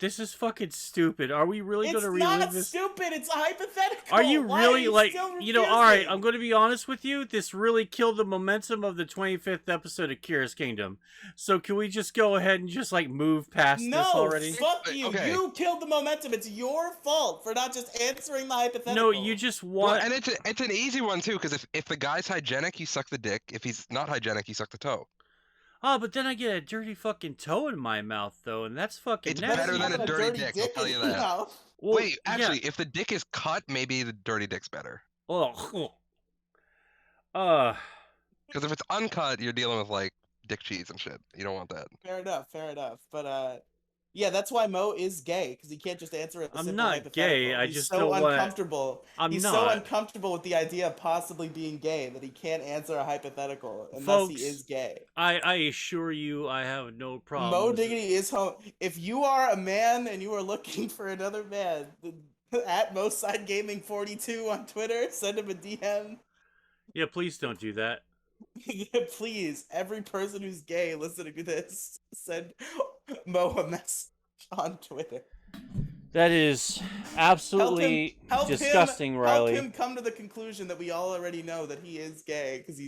This is fucking stupid. Are we really going to relive this? It's not stupid. It's a hypothetical. Are you Why really, are you still refusing? all right, I'm going to be honest with you. This really killed the momentum of the 25th episode of Kira's Kingdom. So can we just go ahead and just, like, move past this already? No, fuck you. Okay. You killed the momentum. It's your fault for not just answering the hypothetical. No, you just want... Well, and it's an easy one, too, because if the guy's hygienic, you suck the dick. If he's not hygienic, you suck the toe. Oh, but then I get a dirty fucking toe in my mouth, though, and that's fucking nasty. It's better than a dirty dick, I'll tell you that. Well, wait, actually, if the dick is cut, maybe the dirty dick's better. Oh. Because if it's uncut, you're dealing with, like, dick cheese and shit. You don't want that. Fair enough. But, yeah, that's why Mo is gay, because he can't just answer it. I'm not gay. I just don't want. Uncomfortable. He's so uncomfortable with the idea of possibly being gay that he can't answer a hypothetical unless he is gay. I assure you, I have no problem. Mo Diggity is home. If you are a man and you are looking for another man, at MoSideGaming42 on Twitter, send him a DM. Yeah, please don't do that. Please, every person who's gay listening to this, send Mo a message on Twitter. That is absolutely disgusting, Riely. Help him come to the conclusion that we all already know that he is gay because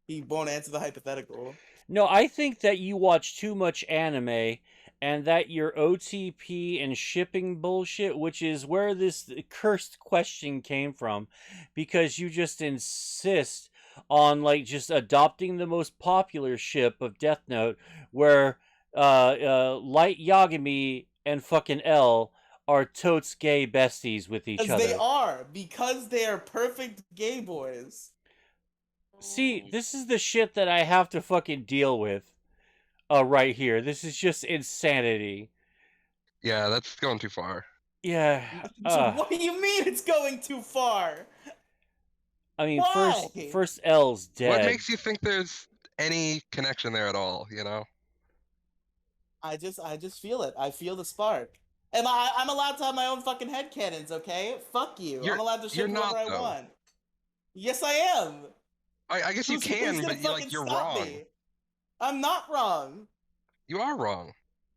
he won't answer the hypothetical. No, I think that you watch too much anime and that your OTP and shipping bullshit, which is where this cursed question came from, because you just insist on like just adopting the most popular ship of Death Note, where Light Yagami and fucking L are totes gay besties with each other. Because they are perfect gay boys. See, this is the shit that I have to fucking deal with right here. This is just insanity. Yeah, that's going too far. Yeah. What do you mean it's going too far? I mean, first L's dead. What makes you think there's any connection there at all, you know? I just feel it. I feel the spark. And I'm allowed to have my own fucking headcanons, okay? Fuck you. I'm allowed to ship whatever I want. Yes, I am. I guess you can, but you're wrong. I'm not wrong. You are wrong.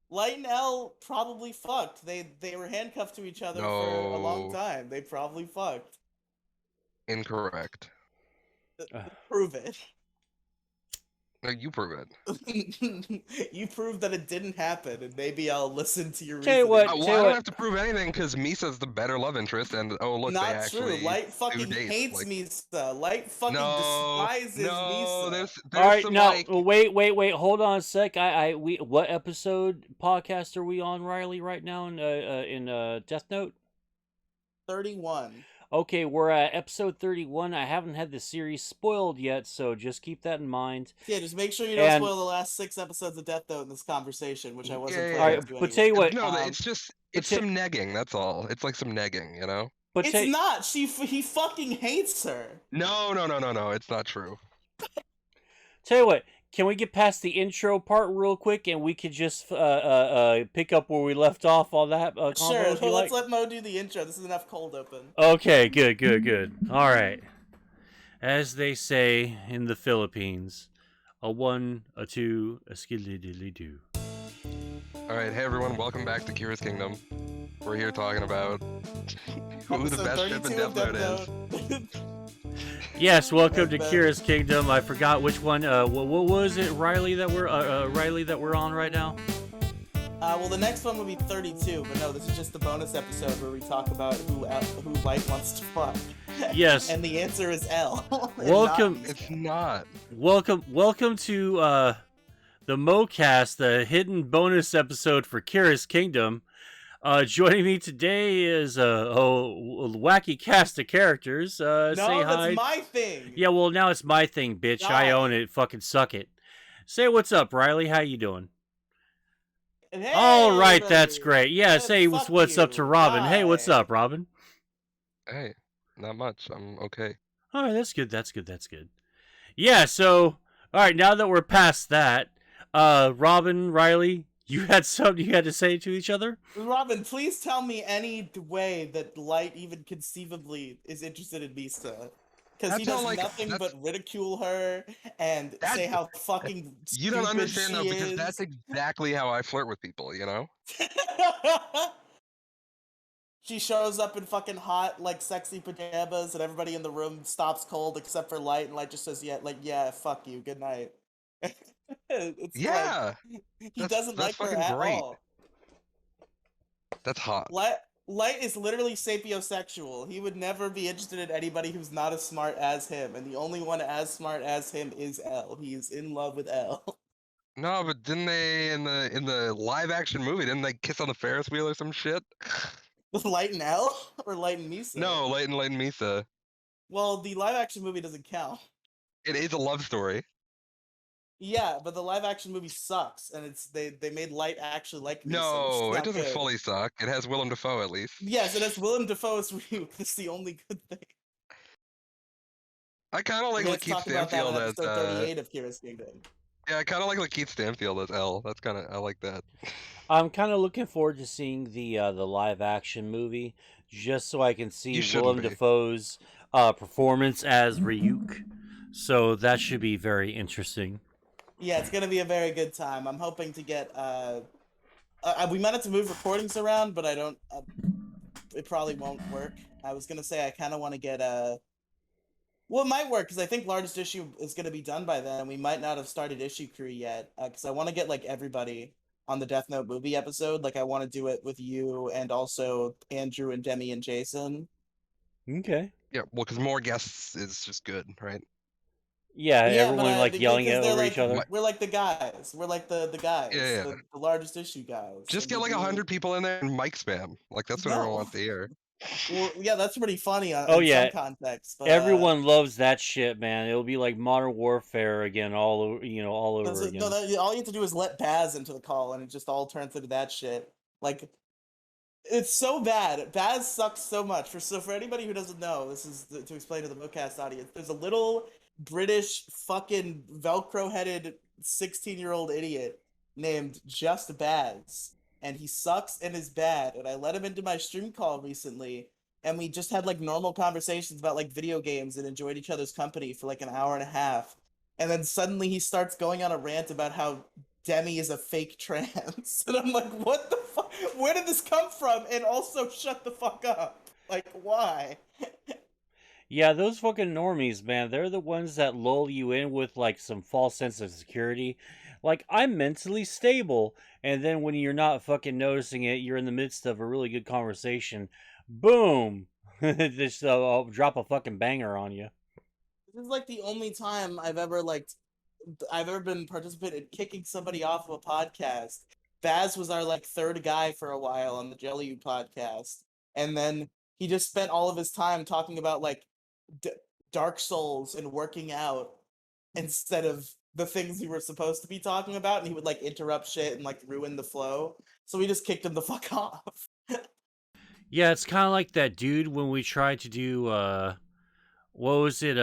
Light and L probably fucked. They were handcuffed to each other for a long time. They probably fucked. Incorrect. Prove it. No, you prove it. You prove that it didn't happen, and maybe I'll listen to your reasoning. Well, I don't have to prove anything because Misa's the better love interest, and look, not they actually true. Light fucking hates Misa. Light fucking despises Misa. There's all right, some, now wait. Hold on a sec. What episode podcast are we on, Riely, right now in Death Note? 31. Okay, we're at episode 31. I haven't had the series spoiled yet, so just keep that in mind. Yeah, just make sure you don't spoil the last 6 episodes of Death Note in this conversation, which I wasn't planning to do but tell you what, no, it's some negging. That's all. It's like some negging, you know. But it's not. He fucking hates her. No. It's not true. Tell you what. Can we get past the intro part real quick, and we could just pick up where we left off on that? Sure. Well, let's let Mo do the intro. This is enough cold open. Okay. Good. All right. As they say in the Philippines, a 1, a 2, a skidly-diddly-doo. All right, hey everyone, welcome back to Kira's Kingdom. We're here talking about who the best ship in Death Note is. Yes, welcome to Kira's Kingdom. I forgot which one. What was it, Riely, that we're on right now? Well, the next one will be 32, but no, this is just the bonus episode where we talk about who Light wants to fuck. Yes. And the answer is L. Welcome. It's not. Welcome to the Moecast, the hidden bonus episode for Kira's Kingdom. Joining me today is a wacky cast of characters. No, say hi. That's my thing. Yeah, well, now it's my thing, bitch. No. I own it. Fucking suck it. Say what's up, Riely. How you doing? Hey, all right, everybody. That's great. Yeah, say what's up to Robin. Hi. Hey, what's up, Robin? Hey, not much. I'm okay. All right, that's good. Yeah, so, all right, now that we're past that, Robin, Riely, you had something you had to say to each other? Robin, please tell me any way that Light even conceivably is interested in Misa. Because he does nothing but ridicule her and say how fucking you don't understand she though, because is. that's exactly how I flirt with people, you know? She shows up in fucking hot, like, sexy pajamas, and everybody in the room stops cold except for Light, and Light just says, yeah, fuck you, good night. It's Yeah, like, he doesn't that's like her fucking at great. all. That's hot. Light is literally sapiosexual. He would never be interested in anybody who's not as smart as him, and the only one as smart as him is Elle. He is in love with Elle. No, but didn't they in the live action movie? Didn't they kiss on the Ferris wheel or some shit? Light and Elle or Light and Misa? No, Light and Misa. Well, the live action movie doesn't count. It is a love story. Yeah, but the live action movie sucks, and it's they made Light actually like Misa. No, it doesn't good. fully suck. It has Willem Dafoe at least. Yes, it has Willem Dafoe as Ryuk. That's the only good thing. I kind of like Lakeith Stanfield as episode 38 of Kira's Kingdom. Yeah, I kind of like Lakeith Stanfield as Elle. That's kind of I like that. I'm kind of looking forward to seeing the live action movie, just so I can see Willem Dafoe's performance as Ryuk. So that should be very interesting. Yeah, it's gonna be a very good time. I'm hoping to get. We might have to move recordings around, but I don't. It probably won't work. I was gonna say I kind of want to get Well, it might work because I think largest issue is gonna be done by then. We might not have started issue crew yet because I want to get like everybody on the Death Note movie episode. Like I want to do it with you and also Andrew and Demi and Jason. Okay. Yeah, well, because more guests is just good, right? Yeah, everyone like yelling at over each other. We're like the guys. We're like the guys. Yeah. The largest issue guys. Just get like 100 people in there and mic spam. Like that's what everyone wants to hear. Well, yeah, that's pretty funny in some context. But, everyone loves that shit, man. It'll be like Modern Warfare again, all over again. All you have to do is let Baz into the call, and it just all turns into that shit. Like, it's so bad. Baz sucks so much. For anybody who doesn't know, this is to explain to the Moecast audience. There's a little British fucking Velcro-headed 16-year-old idiot named Just Baz. And he sucks and is bad. And I let him into my stream call recently, and we just had like normal conversations about like video games and enjoyed each other's company for like an hour and a half. And then suddenly he starts going on a rant about how Demi is a fake trans. And I'm like, what the fuck? Where did this come from? And also shut the fuck up. Like, why? Yeah, those fucking normies, man. They're the ones that lull you in with like some false sense of security. Like, I'm mentally stable. And then when you're not fucking noticing it, you're in the midst of a really good conversation. Boom! Just I'll drop a fucking banger on you. This is like the only time I've ever been participating in kicking somebody off of a podcast. Baz was our like third guy for a while on the Jelly U podcast. And then he just spent all of his time talking about like Dark Souls and working out instead of the things we were supposed to be talking about, and he would like interrupt shit and like ruin the flow. So we just kicked him the fuck off. Yeah, it's kind of like that dude when we tried to do what was it,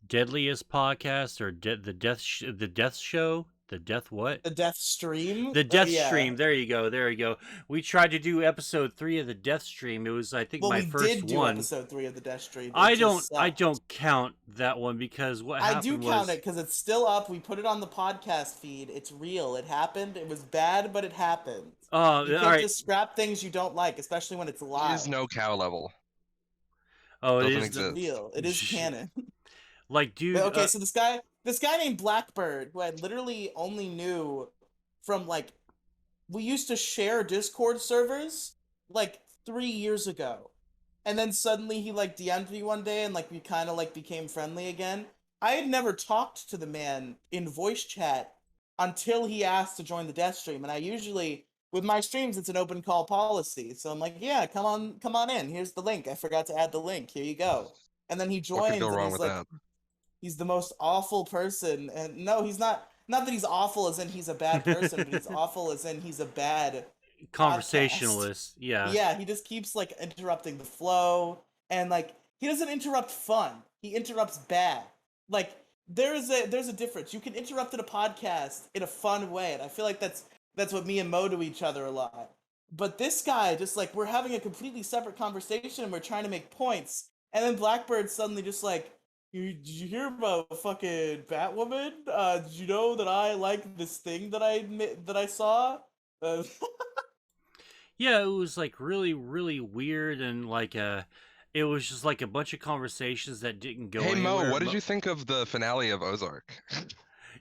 Deadliest podcast or the death show. The death what? The death stream? The death stream. There you go. We tried to do episode 3 of the death stream. It was, I think, my first one. We did do episode 3 of the death stream. I don't count that one because what happened was... I do count it because it's still up. We put it on the podcast feed. It's real. It happened. It was bad, but it happened. You can't just scrap things you don't like, especially when it's live. It is no cow level. Oh, it is real. It is canon. Like, dude... Okay, so this guy named Blackbird, who I literally only knew from, like, we used to share Discord servers, like, 3 years ago. And then suddenly he, like, DM'd me one day and, like, we kind of, like, became friendly again. I had never talked to the man in voice chat until he asked to join the death stream. And I usually, with my streams, it's an open call policy. So I'm like, yeah, come on in. Here's the link. I forgot to add the link. Here you go. And then he joins. What could go wrong and he's with like... that? He's the most awful person, and no, he's not. Not that he's awful as in he's a bad person, but he's awful as in he's a bad conversationalist. Yeah. Yeah, he just keeps like interrupting the flow, and like he doesn't interrupt fun. He interrupts bad. Like there's a difference. You can interrupt in a podcast in a fun way, and I feel like that's what me and Mo do each other a lot. But this guy just like we're having a completely separate conversation, and we're trying to make points. And then Blackbird's suddenly just like, did you hear about fucking Batwoman? Did you know that I like this thing that I saw? Uh, Yeah, it was like really, really weird, and like it was just like a bunch of conversations that didn't go Hey Mo, anywhere. what did you think of the finale of Ozark?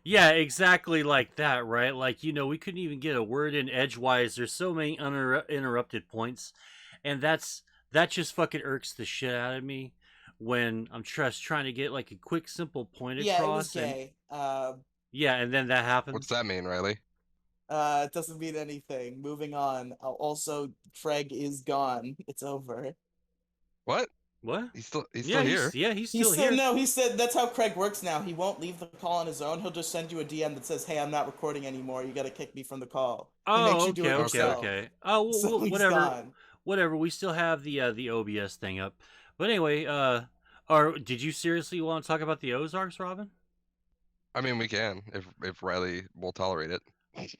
Yeah, exactly like that, right? Like, we couldn't even get a word in edgewise. There's so many uninterrupted points, and that just fucking irks the shit out of me when I'm just trying to get like a quick, simple point yeah, it was across, and gay. yeah, and then that What's happens. that mean, Riley? It doesn't mean anything. Moving on. Also, Freg is gone. It's over. What? What? He's Yeah, still here. he's He still said here. no. He said that's how Craig works now. He won't leave the call on his own. He'll just send you a DM that says, "Hey, I'm not recording anymore. You got to kick me from the call." He makes Oh, you do okay, it okay, Okay. yourself. okay. Oh, So he's whatever, gone. whatever. We still have the OBS thing up, but anyway, or did you seriously want to talk about the Ozarks, Robin? I mean, we can if Riley will tolerate it.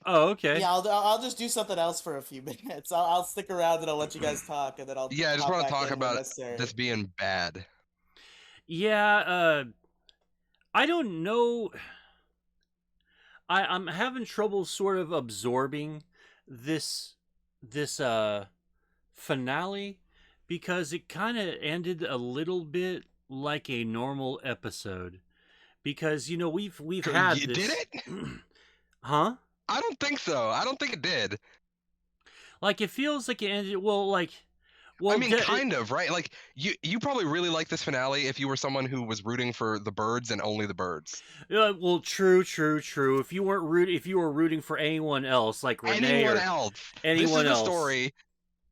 Oh, okay. Yeah, I'll just do something else for a few minutes. I'll stick around and I'll let you guys talk, and then I'll Yeah, I just hop want to back talk in when about necessary. this being bad. Yeah, I don't know. I'm having trouble sort of absorbing this finale because it kind of ended a little bit like a normal episode because we've had You did this. it? Huh? I don't think so. I don't think it did. Like it feels like it ended well like I well mean, kind of, right? Like you probably really like this finale if you were someone who was rooting for the birds and only the birds. well, true. If you were rooting for anyone else like Renee Anyone or else? This is anyone the else. story.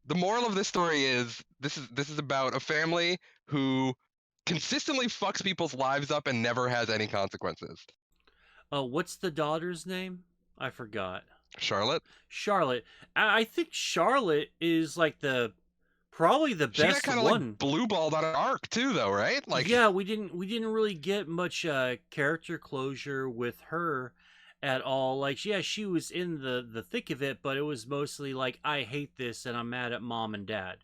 The moral of this story is this is about a family who consistently fucks people's lives up and never has any consequences. What's the daughter's name? I forgot. Charlotte, Charlotte. I think Charlotte is like probably the she got best kind of like one. blue balled on an arc too, though, right? Like, Yeah, we didn't really get much character closure with her at all. Like, yeah, she was in the thick of it, but it was mostly like I hate this and I'm mad at mom and dad.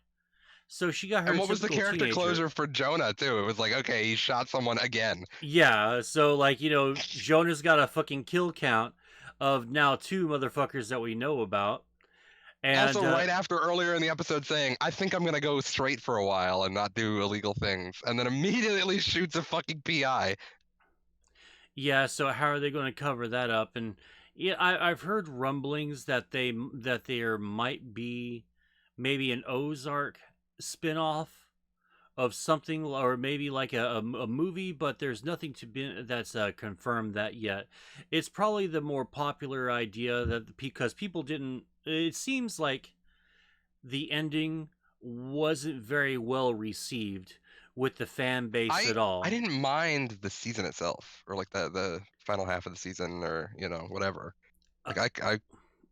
So she got her and what was the typical character teenager. closure for Jonah too? It was like, okay, he shot someone again. Yeah, so like, Jonah's got a fucking kill count of now two motherfuckers that we know about. And Also, right after earlier in the episode saying, I think I'm gonna go straight for a while and not do illegal things, and then immediately shoots a fucking PI. yeah, so how are they going to cover that up? And yeah, I've heard rumblings that there might be maybe an Ozark spinoff of something, or maybe like a movie, but there's nothing to be that's confirmed that yet. It's probably the more popular idea that because people didn't. It seems like the ending wasn't very well received with the fan base I at all. I didn't mind the season itself, or like the final half of the season, or whatever. Uh, Like I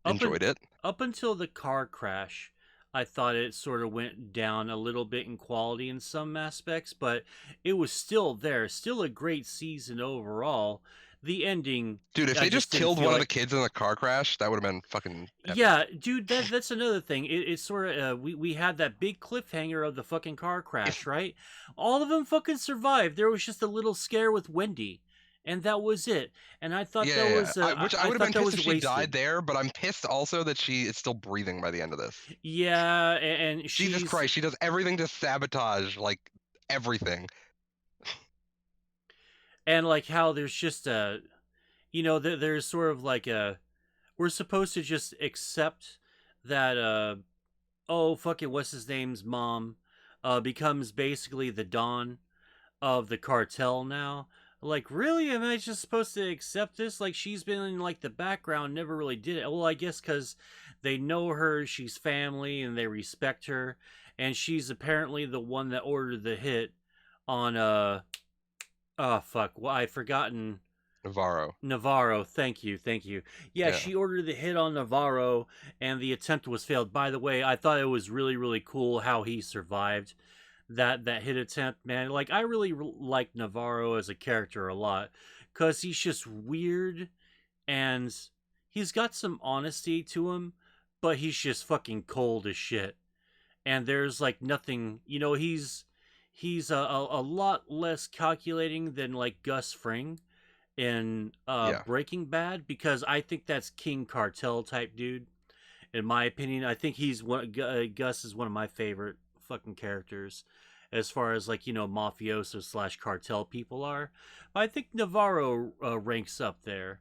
up and enjoyed it. up until the car crash, I thought it sort of went down a little bit in quality in some aspects, but it was still there, still a great season overall. The ending, Dude, if I they just just didn't killed feel one of the like. kids in the car crash, that would have been fucking epic. Yeah, dude, that's another thing. It's sort of we had that big cliffhanger of the fucking car crash, If right? All of them fucking survived. There was just a little scare with Wendy, and that was it. And I thought that yeah, was which I I would have thought been that pissed was if she died wasted. there, but I'm pissed also that she is still breathing by the end of this. Yeah, and Jesus she's Christ, she does everything to sabotage like everything. and like how there's just there's sort of like we're supposed to just accept that oh fucking what's his name's mom becomes basically the Don of the cartel now. Like, really? Am I just supposed to accept this? Like, she's been in like the background, never really did it. Well, I guess because they know her, she's family, and they respect her, and she's apparently the one that ordered the hit on oh fuck, well, I've forgotten. Navarro. Navarro, thank you, thank you. Yeah, Yeah. she ordered the hit on Navarro, and the attempt was failed. By the way, I thought it was really, really cool how he survived that hit attempt. Man, like I really like Navarro as a character a lot because he's just weird and he's got some honesty to him, but he's just fucking cold as shit. And there's like nothing, he's a lot less calculating than like Gus Fring in Yeah. Breaking Bad, because I think that's King Cartel type dude. In my opinion, I think he's Gus is one of my favorite fucking characters, as far as like mafioso slash cartel people are. But I think Navarro ranks up there,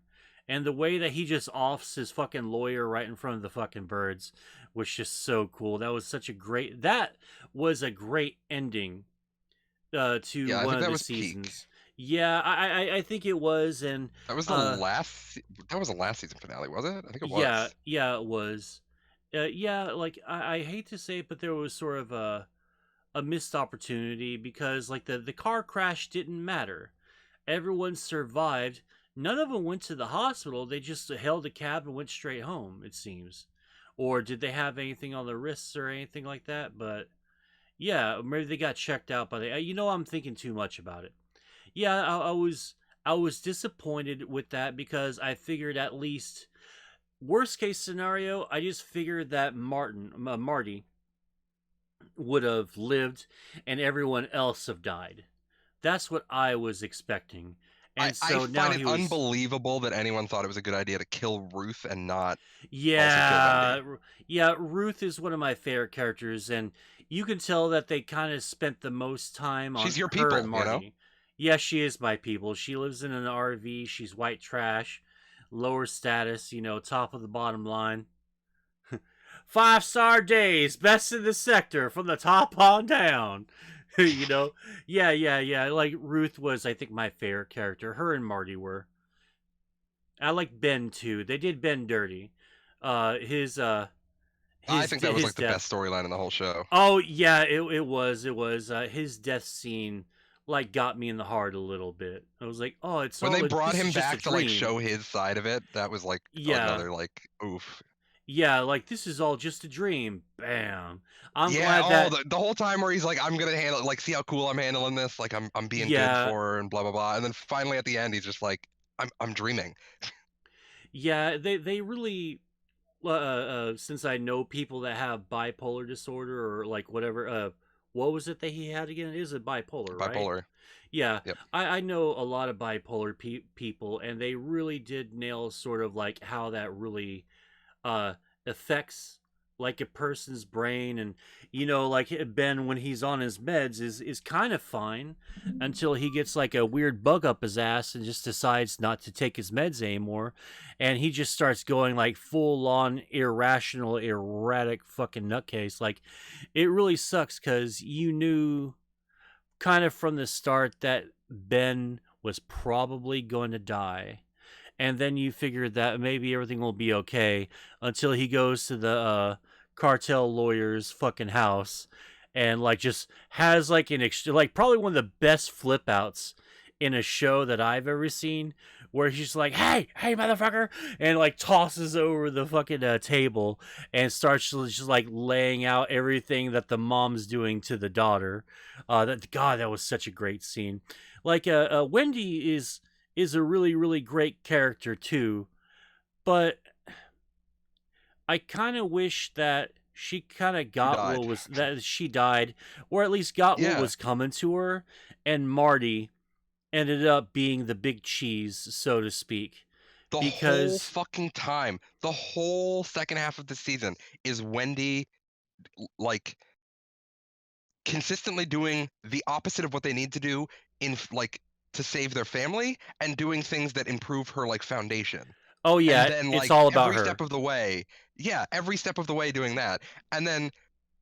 and the way that he just offs his fucking lawyer right in front of the fucking birds was just so cool. That was a great ending to Yeah, I one think of that the was peak. seasons. Yeah, I think it was, and That was that was the last season finale, was it? I think it yeah, was. yeah, it was. Yeah, like I hate to say it, but there was sort of a missed opportunity, because like the car crash didn't matter. Everyone survived. None of them went to the hospital. They just hailed a cab and went straight home, it seems. Or did they have anything on their wrists or anything like that? But yeah, maybe they got checked out by the. I'm thinking too much about it. Yeah, I was disappointed with that, because I figured, at least worst case scenario, I just figured that Marty would have lived and everyone else have died. That's what I was expecting. I, And I so now find it he was. unbelievable that anyone thought it was a good idea to kill Ruth and not also kill Yeah, Wendy. yeah, Ruth is one of my favorite characters, and you can tell that they kind of spent the most time on She's your her and people, you know? Marty. Yeah, she is my people. She lives in an RV. She's white trash, lower status, top of the bottom line. 5-star days, best in the sector from the top on down. you know, yeah. Like Ruth was, I think, my favorite character. Her and Marty were. I like Ben too. They did Ben dirty. His I think that was his like the death. best storyline in the whole show. Oh yeah, it was. His death scene like got me in the heart a little bit. I was like, oh, When they brought this is him just a back to like dream. show his side of it, that was like Yeah, another like oof. yeah, like this is all just a dream. Bam. I'm Yeah, glad that. the whole time where he's like, I'm gonna handle it, like, see how cool I'm handling this, like I'm being good Yeah, for her and blah blah blah. And then finally at the end he's just like, I'm dreaming. yeah. They really. Since I know people that have bipolar disorder or like whatever. What was it that he had again? It is a bipolar, right? Bipolar. Yeah, Yep. I know a lot of bipolar people, and they really did nail sort of like how that really uh affects like a person's brain. And like Ben, when he's on his meds, is kind of fine until he gets like a weird bug up his ass and just decides not to take his meds anymore, and he just starts going like full on irrational, erratic fucking nutcase. Like, it really sucks, because you knew kind of from the start that Ben was probably going to die. And then you figured that maybe everything will be okay, until he goes to the cartel lawyer's fucking house and like just has like like probably one of the best flip outs in a show that I've ever seen, where he's just like, hey motherfucker, and like tosses over the fucking table and starts just like laying out everything that the mom's doing to the daughter. That was such a great scene. Like Wendy is a really, really great character too, but I kind of wish that she kind of She got died. what was that she died, or at least got what Yeah. was coming to her, and Marty ended up being the big cheese, so to speak, The whole because fucking time, the whole second half of the season is Wendy like consistently doing the opposite of what they need to do in like to save their family and doing things that improve her like foundation. oh And yeah, then it's like all about every step her. of the way, yeah, every step of the way doing that. And then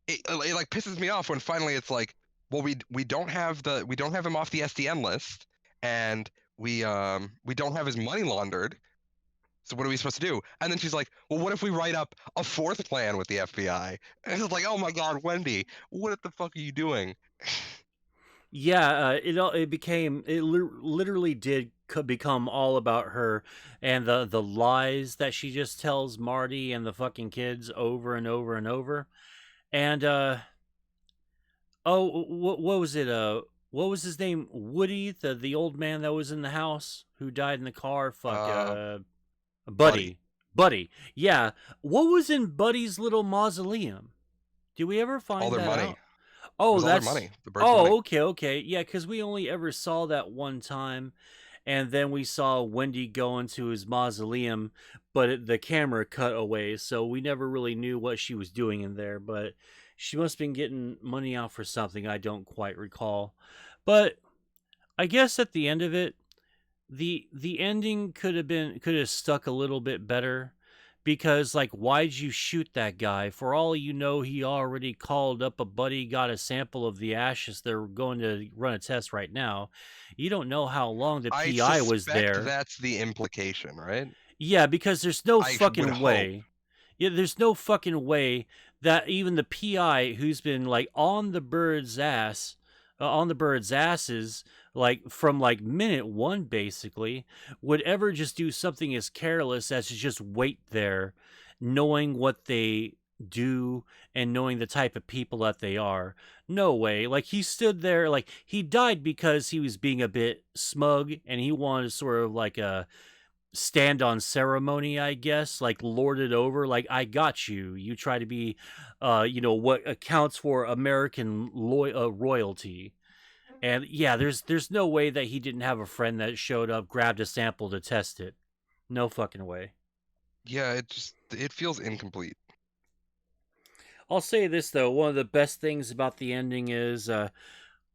it like pisses me off when finally it's like, well, we don't have him off the SDN list, and we don't have his money laundered. So what are we supposed to do? And then she's like, well, what if we write up a fourth plan with the FBI? And it's like, oh my God, Wendy, what the fuck are you doing? Yeah, literally did become all about her, and the lies that she just tells Marty and the fucking kids over and over and over. And oh, what was it? What was his name? Woody, the old man that was in the house who died in the car. Fuck, Buddy. Buddy. Yeah, what was in Buddy's little mausoleum? Did we ever All find their that money. out? Oh, was all their that's. money. The bird's money. Oh, okay. Yeah, because we only ever saw that one time, and then we saw Wendy go into his mausoleum, but the camera cut away, so we never really knew what she was doing in there. But she must have been getting money out for something I don't quite recall. But I guess at the end of it, the ending could have stuck a little bit better, because like, why'd you shoot that guy? For all you know, he already called up a buddy, got a sample of the ashes. They're going to run a test right now. You don't know how long the I PI was suspect there. that's the implication, right? Yeah, because there's no I would fucking hope. way. Yeah, there's no fucking way that even the PI, who's been like on the bird's ass, on the bird's asses, like from like minute one basically, would ever just do something as careless as to just wait there, knowing what they do and knowing the type of people that they are. No way. Like, he stood there, like, he died because he was being a bit smug and he wanted sort of like a stand on ceremony, I guess, like lord it over, like, I got you. You try to be, what accounts for American royalty. And yeah, there's no way that he didn't have a friend that showed up, grabbed a sample to test it. No fucking way. Yeah, it feels incomplete. I'll say this though, one of the best things about the ending is,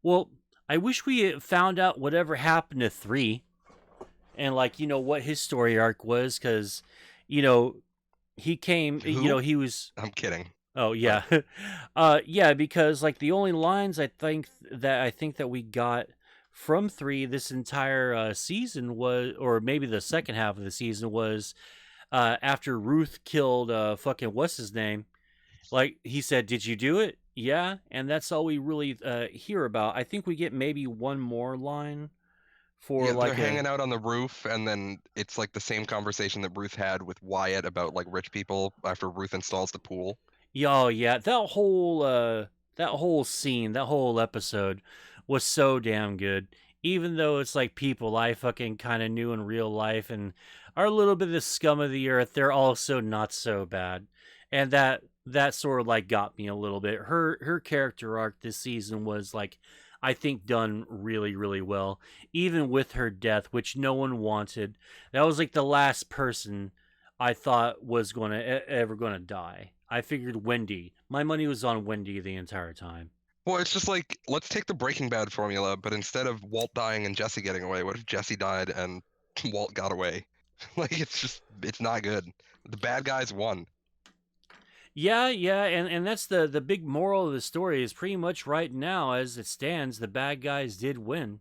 well, I wish we had found out whatever happened to 3, and like, what his story arc was, because, he came, Who? he was. I'm kidding. Oh yeah, yeah, because like the only lines I think that we got from 3 this entire season was, or maybe the second half of the season was, after Ruth killed fucking what's his name, like he said, "Did you do it?" Yeah, and that's all we really hear about. I think we get maybe one more line for Yeah, like they're hanging out on the roof, and then it's like the same conversation that Ruth had with Wyatt about like rich people after Ruth installs the pool. Oh yeah, that whole scene, that whole episode was so damn good. Even though it's like people I fucking kind of knew in real life and are a little bit of the scum of the earth, they're also not so bad. And that sort of like got me a little bit. Her character arc this season was like, I think, done really really well, even with her death, which no one wanted. That was like the last person I thought was going to ever going to die. I figured Wendy. My money was on Wendy the entire time. Well, it's just like, let's take the Breaking Bad formula, but instead of Walt dying and Jesse getting away, what if Jesse died and Walt got away? Like, it's not good. The bad guys won. Yeah, and that's the big moral of the story is pretty much right now as it stands, the bad guys did win.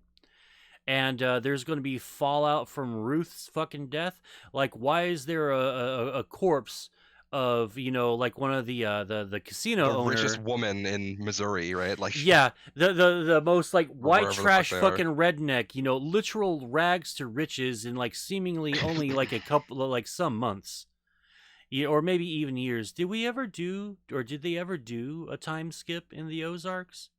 And there's going to be fallout from Ruth's fucking death. Like, why is there a corpse of, like one of the casino The owner, richest woman in Missouri, right? Like, yeah, the most like white wherever the fuck trash they are. fucking redneck, literal rags to riches in like seemingly only like a couple of like some months. Yeah, or maybe even years. Did we ever do, or did they ever do a time skip in the Ozarks?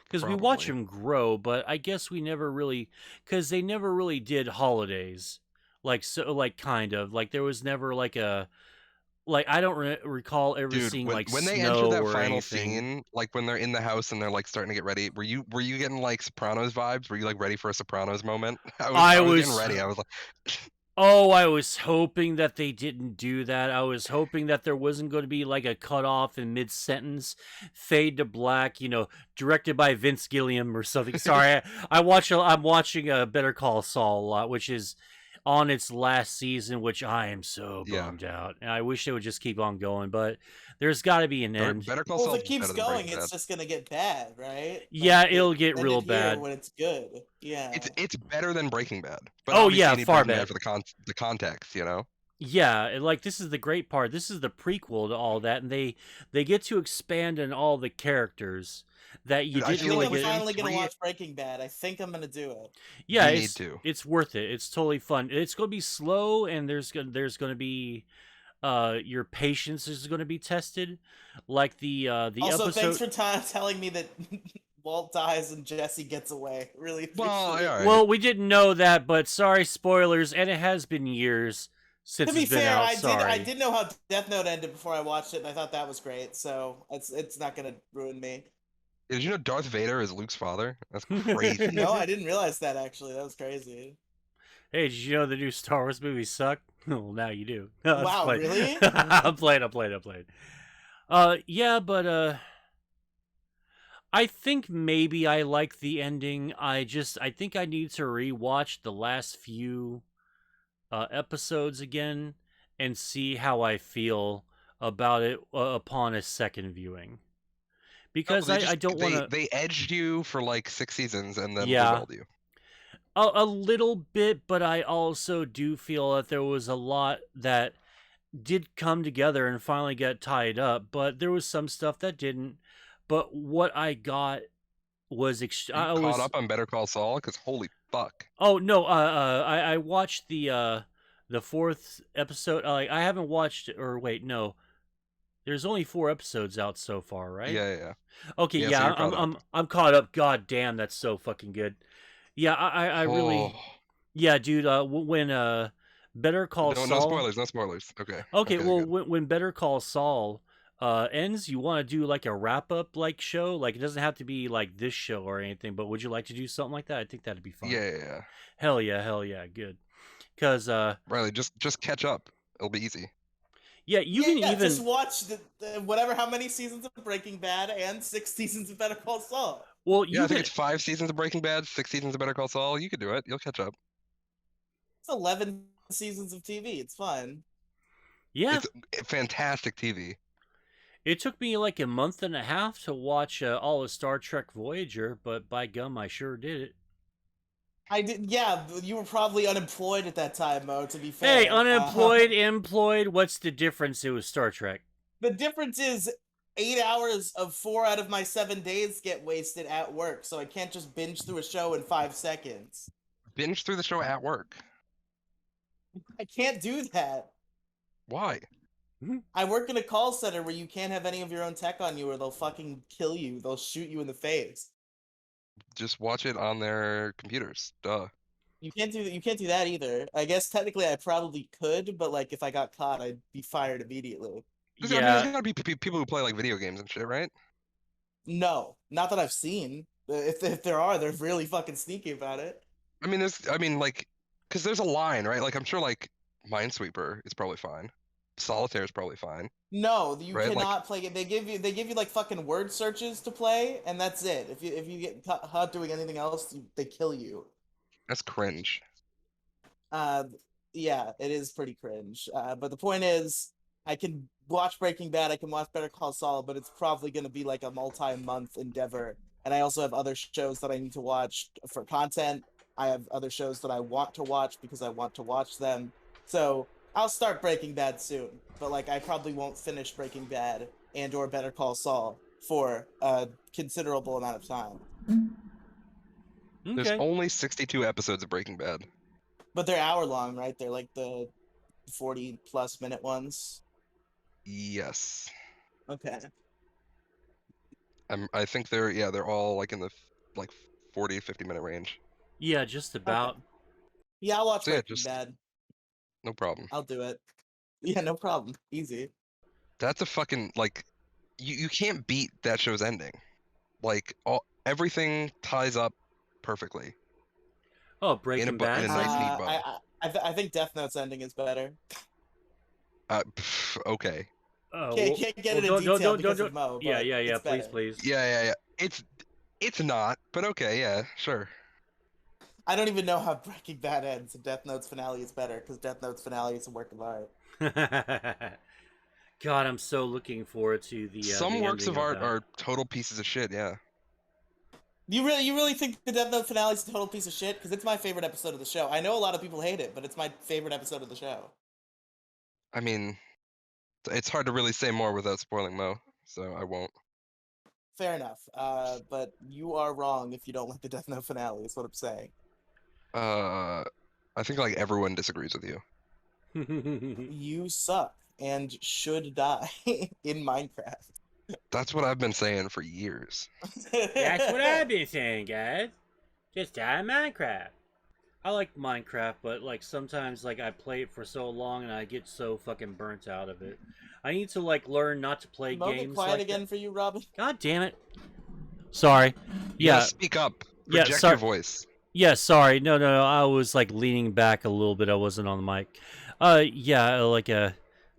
Because we watch Probably. them grow, but I guess we never really, because they never really did holidays, like, so, like, kind of like there was never like a, like, I don't recall ever Dude, seeing when like when they enter snow that or final anything. scene, like when they're in the house and they're like starting to get ready, were you getting like Sopranos vibes? Were you like ready for a Sopranos moment? I I was getting was ready. I was like, Oh, I was hoping that they didn't do that. I was hoping that there wasn't going to be like a cutoff in mid sentence, fade to black, directed by Vince Gilliam or something. Sorry, I'm watching Better Call Saul a lot, which is on its last season, which I am so yeah. bummed out. And I wish they would just keep on going, but there's got to be an end. Better Call Well, Saul if it keeps better than going, Breaking it's Bad. just gonna get bad, right? Yeah, Like, it'll get end real it here bad. when it's good. Yeah. It's better than Breaking Bad, but Oh obviously yeah, you need far Breaking Bad better. for the context, you know. Yeah, and like this is the great part. This is the prequel to all that, and they get to expand on all the characters that you Dude, I didn't feel I really think like I'm get. finally gonna three- watch Breaking Bad. I think I'm gonna do it. Yeah, you need to. it's worth it. It's totally fun. It's gonna be slow, and there's gonna be your patience is gonna be tested, like the Also, episode. thanks for telling me that Walt dies and Jesse gets away. Really Well, appreciate it. alright. Well, we didn't know that, but sorry, spoilers, and it has been years since To be it's been fair, out. I Sorry. did know how Death Note ended before I watched it, and I thought that was great. So it's not gonna ruin me. Did you know Darth Vader is Luke's father? That's crazy. No, I didn't realize that actually. That was crazy. Hey, did you know the new Star Wars movies suck? Well, now you do. No, I'm just Wow, playing. really? I'm playing. Yeah, but I think maybe I like the ending. I think I need to rewatch the last few episodes again and see how I feel about it upon a second viewing. No, Because I don't want to. they edged you for like 6 seasons and then Yeah, lulled you. a little bit, but I also do feel that there was a lot that did come together and finally get tied up, but there was some stuff that didn't. But what I got was You I caught was up on Better Call Saul? Because holy fuck. oh no, I watched the fourth episode. I haven't watched, or wait, no, there's only 4 episodes out so far, right? Yeah. Okay, Yeah, so yeah, you're caught up. I'm caught up. God damn, that's so fucking good. Yeah, I Oh, really, yeah, dude. When Better Call no Saul. spoilers, no spoilers. Okay, Okay, okay, well, good. when Better Call Saul ends, you want to do like a wrap up like show. Like it doesn't have to be like this show or anything, but would you like to do something like that? I think that'd be fun. Yeah. Hell yeah, good. Cause Riley, just catch up. It'll be easy. yeah, you can Yeah, even just watch the whatever how many seasons of Breaking Bad and 6 seasons of Better Call Saul. well Yeah, you I think can it's 5 seasons of Breaking Bad, 6 seasons of Better Call Saul. You could do it. You'll catch up. It's 11 seasons of TV. It's fun. yeah. It's fantastic TV. It took me like a month and a half to watch all of Star Trek Voyager, but by gum, I sure did it. I did. Yeah, you were probably unemployed at that time, Mo. To be fair. Hey, unemployed, employed. What's the difference? It was Star Trek. The difference is 8 hours of 4 out of my 7 days get wasted at work, so I can't just binge through a show in 5 seconds. Binge through the show at work. I can't do that. Why? I work in a call center where you can't have any of your own tech on you or they'll fucking kill you. They'll shoot you in the face. Just watch it on their computers. Duh. You can't do that either. I guess technically I probably could, but like if I got caught, I'd be fired immediately. I mean, there's Yeah, gotta be people who play like video games and shit, right? No, not that I've seen. If there are, they're really fucking sneaky about it. Like, because there's a line, right? Like, I'm sure like Minesweeper is probably fine. Solitaire is probably fine, No, you right? Like, cannot play it. They give you like fucking word searches to play, and that's it. If you get caught doing anything else, they kill you. that's cringe. Uh, yeah, it is pretty cringe. But the point is, I can watch Breaking Bad, I can watch Better Call Saul, but it's probably going to be like a multi-month endeavor. And I also have other shows that I need to watch for content. I have other shows that I want to watch because I want to watch them. So I'll start Breaking Bad soon, but like I probably won't finish Breaking Bad and or Better Call Saul for a considerable amount of time. There's okay. only 62 episodes of Breaking Bad. But they're hour long, right? They're like the 40 plus minute ones. Yes. Okay. I think they're all like in the like 40 50 minute range. Yeah, just about. Okay. Yeah, I'll watch So yeah, Breaking just Bad. no problem. I'll do it. Yeah, no problem. Easy. That's a fucking like you can't beat that show's ending. Like everything ties up perfectly Oh, Breaking in Bad's a like nice neat bow. I think Death Note's ending is better. Okay. oh, Can't get it in detail because of Mo. Yeah, but yeah, it's please, better. please. Yeah. It's not, but okay, yeah, sure. I don't even know how Breaking Bad ends, and Death Note's finale is better because Death Note's finale is a work of art. God, I'm so looking forward to the Some works ending of art that. are total pieces of shit, yeah. You really think the Death Note finale is a total piece of shit? Because it's my favorite episode of the show. I know a lot of people hate it, but it's my favorite episode of the show. I mean, it's hard to really say more without spoiling Mo, so I won't. Fair enough. But you are wrong if you don't like the Death Note finale. Is what I'm saying. I think like everyone disagrees with you. You suck and should die in Minecraft. That's what I've been saying for years. That's what I've been saying, guys. Just die in Minecraft. I like Minecraft, but like sometimes like I play it for so long and I get so fucking burnt out of it. I need to like learn not to play Mo, get games quiet like again that. for you, Robin. God damn it. Sorry. You gotta Yeah. speak up. Yeah. Project your Sorry. voice. Yeah. Sorry. No. No. No. I was like leaning back a little bit. I wasn't on the mic. Yeah.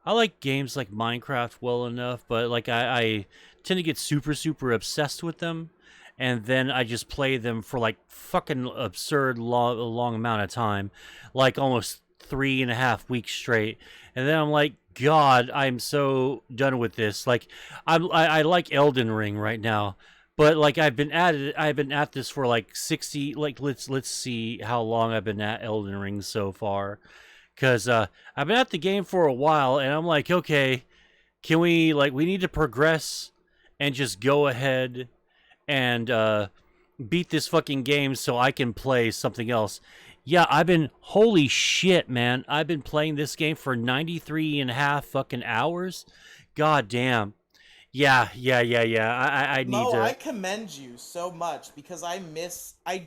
I like games like Minecraft well enough, but like I tend to get super obsessed with them, and then I just play them for like fucking absurd long amount of time, like almost 3.5 weeks straight, and then I'm like, God, I'm so done with this. Like, I like Elden Ring right now, but like I've been at this for like 60. Like let's see how long I've been at Elden Ring so far, because I've been at the game for a while, and I'm like, okay, can we need to progress and just go ahead and beat this fucking game so I can play something else. Yeah, holy shit, man. I've been playing this game for 93 and a half fucking hours. God damn. Yeah. I need Mo, I to. commend you so much because I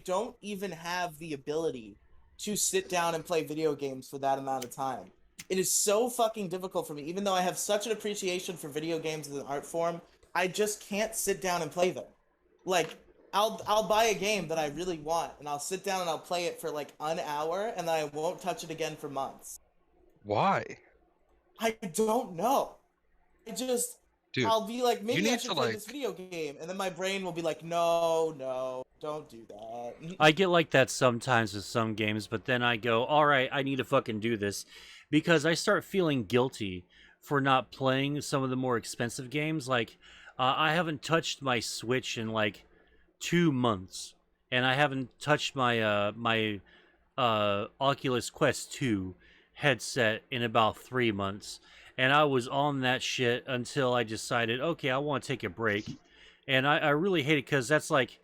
don't even have the ability to sit down and play video games for that amount of time. It is so fucking difficult for me, even though I have such an appreciation for video games as an art form, I just can't sit down and play them. Like, I'll buy a game that I really want and I'll sit down and I'll play it for like an hour and then I won't touch it again for months. Why? I don't know. I just Dude, I'll be like, you maybe I need should to, play like, this video game, and then my brain will be like, no, don't do that. I get like that sometimes with some games, but then I go, all right, I need to fucking do this because I start feeling guilty for not playing some of the more expensive games. Like, I haven't touched my Switch in like 2 months, and I haven't touched my Oculus Quest 2 headset in about 3 months. And I was on that shit until I decided, okay, I want to take a break. And I really hate it because that's like,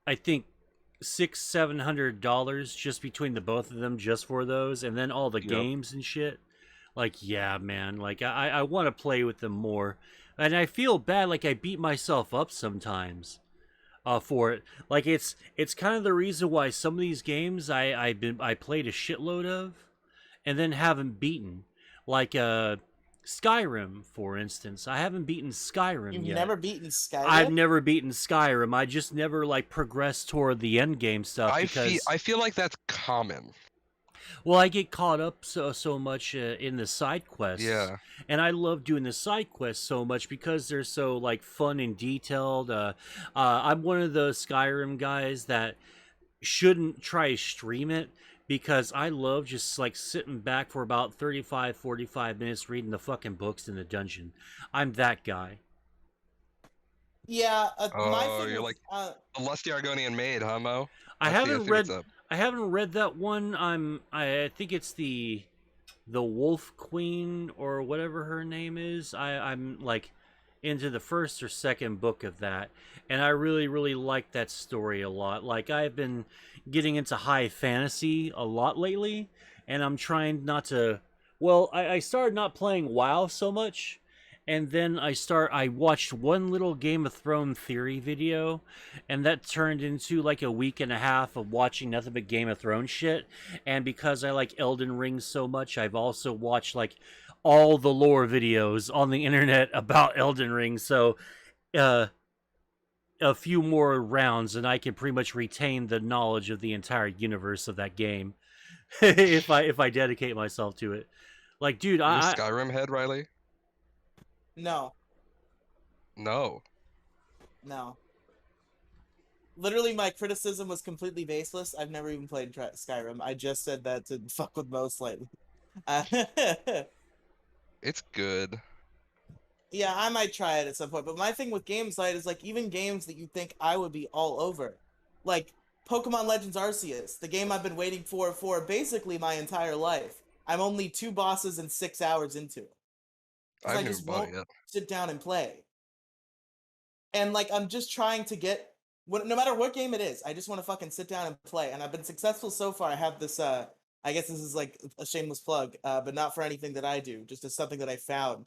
I think $600-700 just between the both of them just for those, and then all the Yep. games and shit. Like, yeah, man, like I want to play with them more, and I feel bad, like I beat myself up sometimes for it. Like it's kind of the reason why some of these games I played a shitload of and then haven't beaten, like Skyrim, for instance. I haven't beaten Skyrim You've yet. never beaten I've Skyrim? never beaten Skyrim. I just never like progressed toward the end game stuff because I feel like that's common. well, I get caught up so much in the side quests, Yeah. and I love doing the side quests so much because they're so like fun and detailed. I'm one of those Skyrim guys that shouldn't try to stream it because I love just like sitting back for about 35-45 minutes reading the fucking books in the dungeon. I'm that guy. Yeah, my Oh, thing you're with like a lusty Argonian maid, huh, Mo? I I haven't see read what's up. I haven't read that one. I think it's the Wolf Queen or whatever her name is. I'm like into the first or second book of that, and I really like that story a lot. Like I've been getting into high fantasy a lot lately, and I'm trying not to. Well, I started not playing WoW so much, and then I watched one little Game of Thrones theory video, and that turned into like a week and a half of watching nothing but Game of Thrones shit. And because I like Elden Ring so much, I've also watched like all the lore videos on the internet about Elden Ring. So uh a few more rounds and I can pretty much retain the knowledge of the entire universe of that game if I dedicate myself to it. Like, dude, You're a Skyrim head, Riely? no, No. no. Literally, my criticism was completely baseless. I've never even played Skyrim. I just said that to fuck with Mo slightly. It's good. Yeah, I might try it at some point. But my thing with games like is like even games that you think I would be all over, like Pokemon Legends Arceus, the game I've been waiting for basically my entire life. I'm only 2 bosses and 6 hours into it I because I haven't even just bought won't it yet. sit down and play. And like I'm just trying to get no matter what game it is, I just want to fucking sit down and play. And I've been successful so far. I have this I guess this is like a shameless plug, but not for anything that I do, just as something that I found.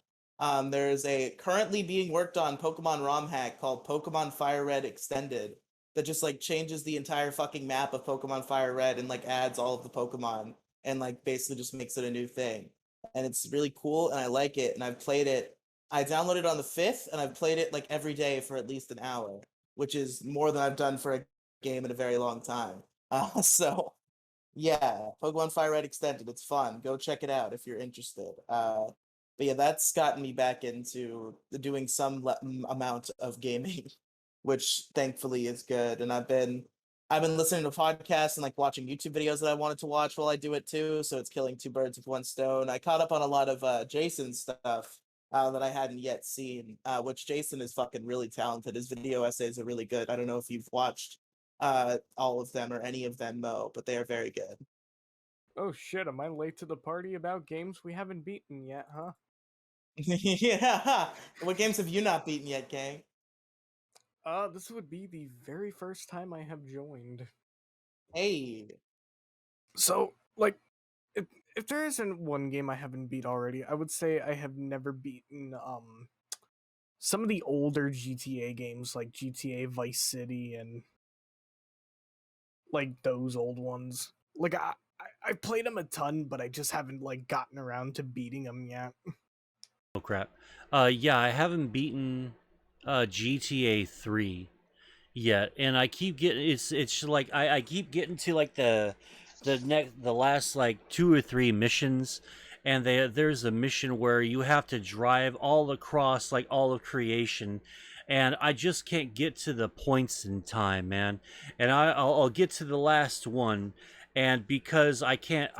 There's a currently being worked on Pokemon ROM hack called Pokemon Fire Red Extended that just like changes the entire fucking map of Pokemon Fire Red and like adds all of the Pokemon and like basically just makes it a new thing. And it's really cool and I like it and I've played it. I downloaded it on the 5th and I've played it like every day for at least an hour. which is more than I've done for a game in a very long time. So yeah, Pokemon Fire Red Extended. It's fun. Go check it out if you're interested. But yeah, that's gotten me back into doing some amount of gaming, which thankfully is good. And I've been listening to podcasts and like watching YouTube videos that I wanted to watch while I do it too. So it's killing two birds with one stone. I caught up on a lot of Jason's stuff that I hadn't yet seen, which Jason is fucking really talented. His video essays are really good. I don't know if you've watched all of them or any of them, Mo, but they are very good. Oh shit, am I late to the party about games we haven't beaten yet, huh? Yeah. What games have you not beaten yet, gang? This would be the very first time I have joined. Hey. So, like, if there isn't one game I haven't beat already, I would say I have never beaten some of the older GTA games like GTA Vice City and like those old ones. Like I played them a ton, but I just haven't like gotten around to beating them yet. Oh crap. Yeah, I haven't beaten GTA 3 yet, and I keep getting it's like I keep getting to like the last like 2 or 3 missions, and there's a mission where you have to drive all across like all of creation, and I just can't get to the points in time, man. And I'll get to the last one, and because I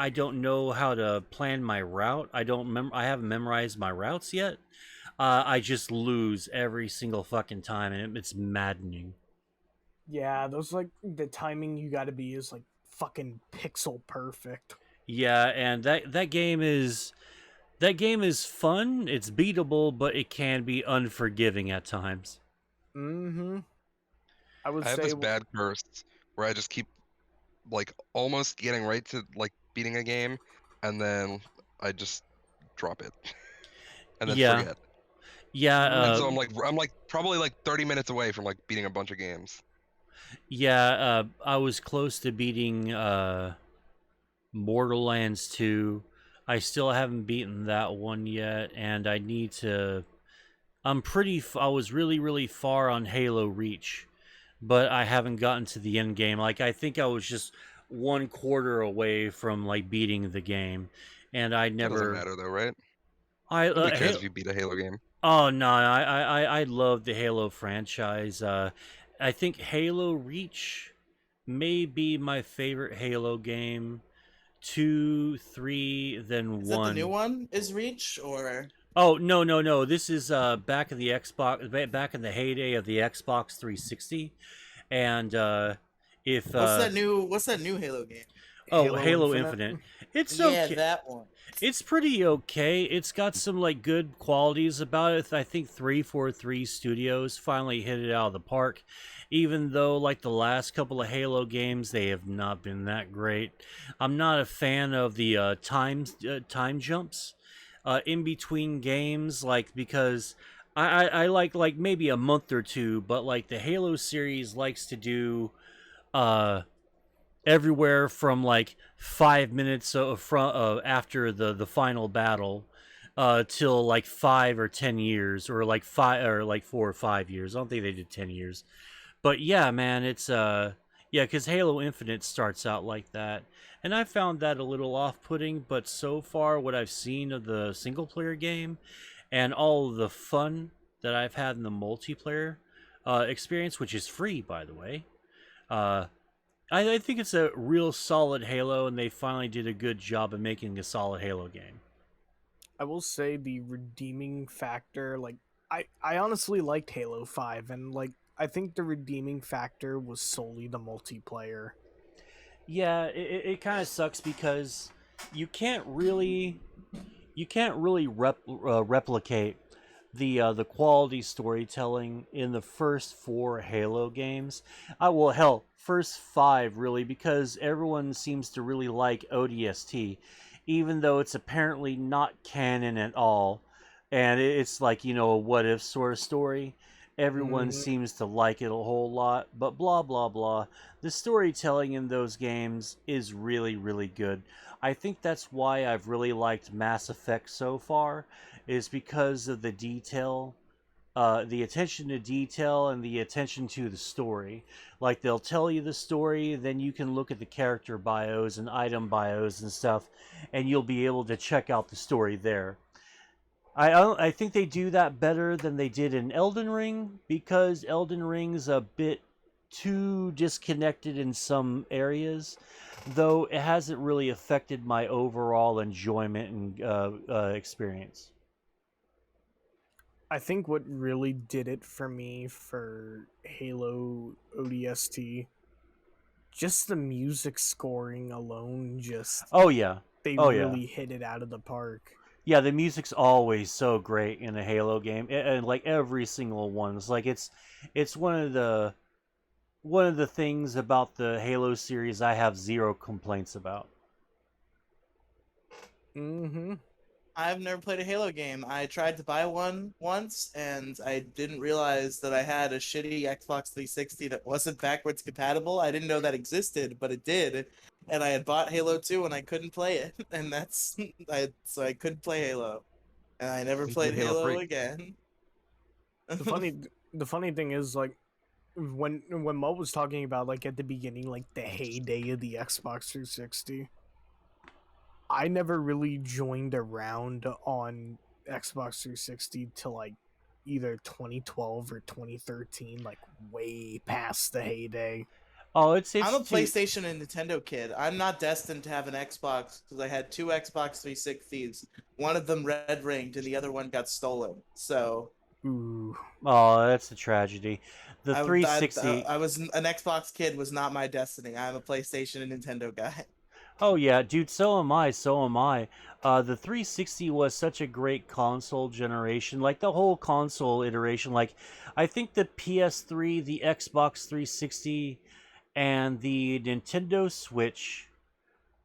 don't know how to plan my route. I haven't memorized my routes yet. I just lose every single fucking time, and it's maddening. Yeah, those like the timing you gotta be is like fucking pixel perfect. Yeah, and that game is fun. It's beatable, but it can be unforgiving at times. Mm-hmm. I would I have say this bad curse where I just keep like almost getting right to like beating a game, and then I just drop it and then Yeah, forget. yeah, And so I'm like probably like 30 minutes away from like beating a bunch of games. yeah. I was close to beating Borderlands 2. I still haven't beaten that one yet, and I need to. I was really, really far on Halo Reach, but I haven't gotten to the end game. Like I think I was just 1/4 away from like beating the game, and I That doesn't never. matter though, right? I Nobody cares if you beat a Halo game. Oh no, I love the Halo franchise. I think Halo Reach may be my favorite Halo game. 2, 3, then Is that the new 1. one? Is Reach or Oh no! This is back in the back in the heyday of the Xbox 360, and if what's that new Halo game? Halo Infinite, it's Yeah, okay. that one. It's pretty okay. It's got some like good qualities about it. I think 343 Studios finally hit it out of the park. Even though like the last couple of Halo games, they have not been that great. I'm not a fan of the time jumps in between games, like because I like maybe a month or two, but like the Halo series likes to do uh everywhere from like 5 minutes from after the final battle till like 5 or 10 years, or like 4 or 5 years. I don't think they did 10 years, but yeah, man, it's yeah, because Halo Infinite starts out like that, and I found that a little off-putting. But so far, what I've seen of the single-player game and all of the fun that I've had in the multiplayer experience, which is free, by the way, uh, I think it's a real solid Halo, and they finally did a good job of making a solid Halo game. I will say the redeeming factor, like I honestly liked Halo 5 and like I think the redeeming factor was solely the multiplayer. Yeah, it kind of sucks because you can't really replicate the quality storytelling in the first 4 Halo games. Well, hell, first 5 really, because everyone seems to really like ODST, even though it's apparently not canon at all, and it's like a what if sort of story. Everyone Mm, seems to like it a whole lot, but blah blah blah. The storytelling in those games is really really good. I think that's why I've really liked Mass Effect so far, is because of the detail the attention to detail and the attention to the story. Like they'll tell you the story, then you can look at the character bios and item bios and stuff, and you'll be able to check out the story there. I think they do that better than they did in Elden Ring, because Elden Ring's a bit too disconnected in some areas, though it hasn't really affected my overall enjoyment and experience. I think what really did it for me for Halo ODST, just the music scoring alone, Oh yeah, they oh yeah, really hit it out of the park. yeah. The music's always so great in a Halo game, and like every single one. It's like it's one of the things about the Halo series I have zero complaints about. Mm-hmm. I've never played a Halo game. I tried to buy one once, and I didn't realize that I had a shitty Xbox 360 that wasn't backwards compatible. I didn't know that existed, but it did. And I had bought Halo 2, and I couldn't play it. And so I couldn't play Halo. And I never You played played Halo Halo 3. again. The funny thing is, like, when Mo was talking about, like, at the beginning, like the heyday of the Xbox 360, I never really joined around on Xbox 360 till like either 2012 or 2013, like way past the heyday. Oh, it's I'm a too- PlayStation and Nintendo kid. I'm not destined to have an Xbox because I had two Xbox 360s. One of them red ringed and the other one got stolen. So Ooh. Oh, that's a tragedy. The 360. I was an Xbox kid was not my destiny. I'm a PlayStation and Nintendo guy. Oh yeah, dude, so am I, so am I. The 360 was such a great console generation, like the whole console iteration. Like, I think the PS3, the Xbox 360, and the Nintendo Switch,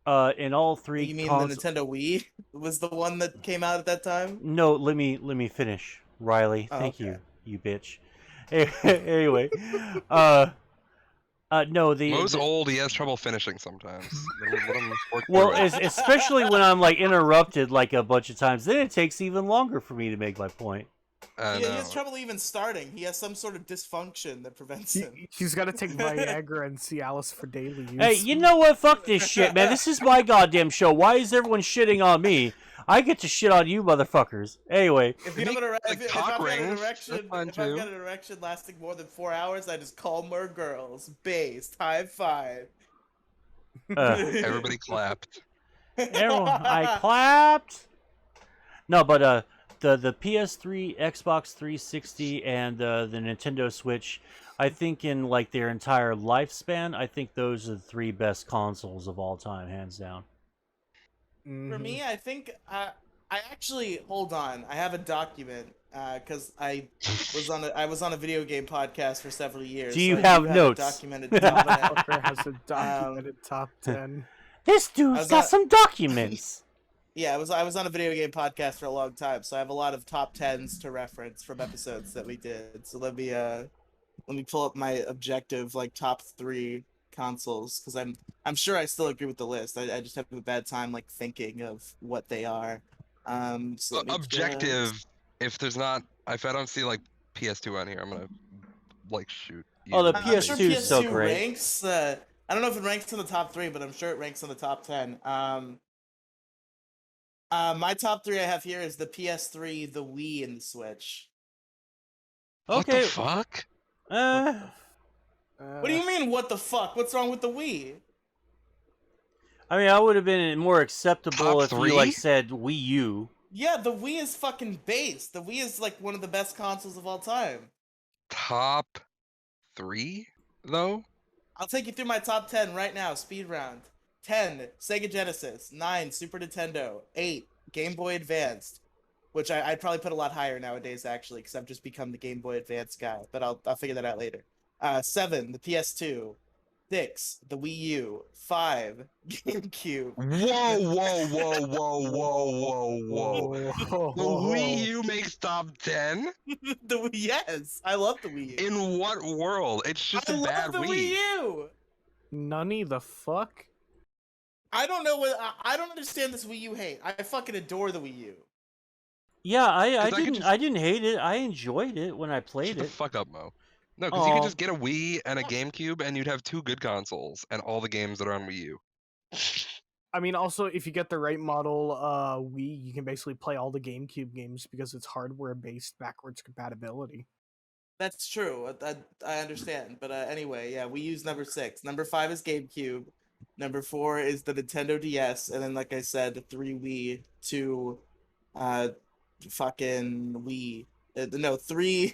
in all three You mean consoles. the Nintendo Wii was the one that came out at that time? No, let me finish, Riley. Oh, Thank okay. you bitch. Anyway, no, Mo's old. He has trouble finishing sometimes. Let him work well, through it. especially when I'm like interrupted like a bunch of times, then it takes even longer for me to make my point. He has trouble even starting. He has some sort of dysfunction that prevents him. He's got to take Viagra and Cialis for daily use. Hey, you know what? Fuck this shit, man. This is my goddamn show. Why is everyone shitting on me? I get to shit on you, motherfuckers. Anyway, If I've got an erection lasting more than 4 hours, I just call more girls. Based. High five. Everybody clapped. everyone, I clapped. No, but the PS3, Xbox 360, and the Nintendo Switch, I think in like their entire lifespan, I think those are the three best consoles of all time, hands down. For me, I think I actually hold on. I have a document because I was on a video game podcast for several years. Do you so have I do notes? A documented top 10. Fucker has a documented top 10. This dude's got some documents. Yeah, I was on a video game podcast for a long time, so I have a lot of top 10s to reference from episodes that we did. So let me pull up my objective like top 3 consoles because I'm sure I still agree with the list. I just have a bad time like thinking of what they are. So let me Objective. If I don't see like PS2 on here, I'm gonna like shoot. Oh, the I'm sure PS2 is so PS2 great. ranks. I don't know if it ranks in the top 3, but I'm sure it ranks in the top 10. My top 3 I have here is the PS3, the Wii, and the Switch. What the fuck? What do you mean, what the fuck? What's wrong with the Wii? I mean, I would have been more acceptable Top if three? you like said Wii U. Yeah, the Wii is fucking base. The Wii is like one of the best consoles of all time. Top 3 though? I'll take you through my top 10 right now, speed round. 10, Sega Genesis. 9, Super Nintendo. 8, Game Boy Advanced. Which I'd probably put a lot higher nowadays, actually, because I've just become the Game Boy Advance guy. But I'll figure that out later. 7, the PS2. 6, the Wii U. 5, GameCube. Whoa. The Wii U makes top 10? Yes, I love the Wii U. In what world? It's just I a bad love the Wii U. Nunny the fuck? I don't know what I don't understand this Wii U hate. I fucking adore the Wii U. Yeah, I 'Cause I could didn't just I didn't hate it. I enjoyed it when I played shut the it. fuck up, Mo. No, because you could Oh, just get a Wii and a GameCube, and you'd have two good consoles and all the games that are on Wii U. I mean, also, if you get the right model Wii, you can basically play all the GameCube games because it's hardware-based backwards compatibility. That's true. I understand, but anyway, yeah, we use number 6. Number 5 is GameCube. Number 4 is the Nintendo DS, and then, like I said, 3 Wii, 2, uh, fucking Wii. No, 3.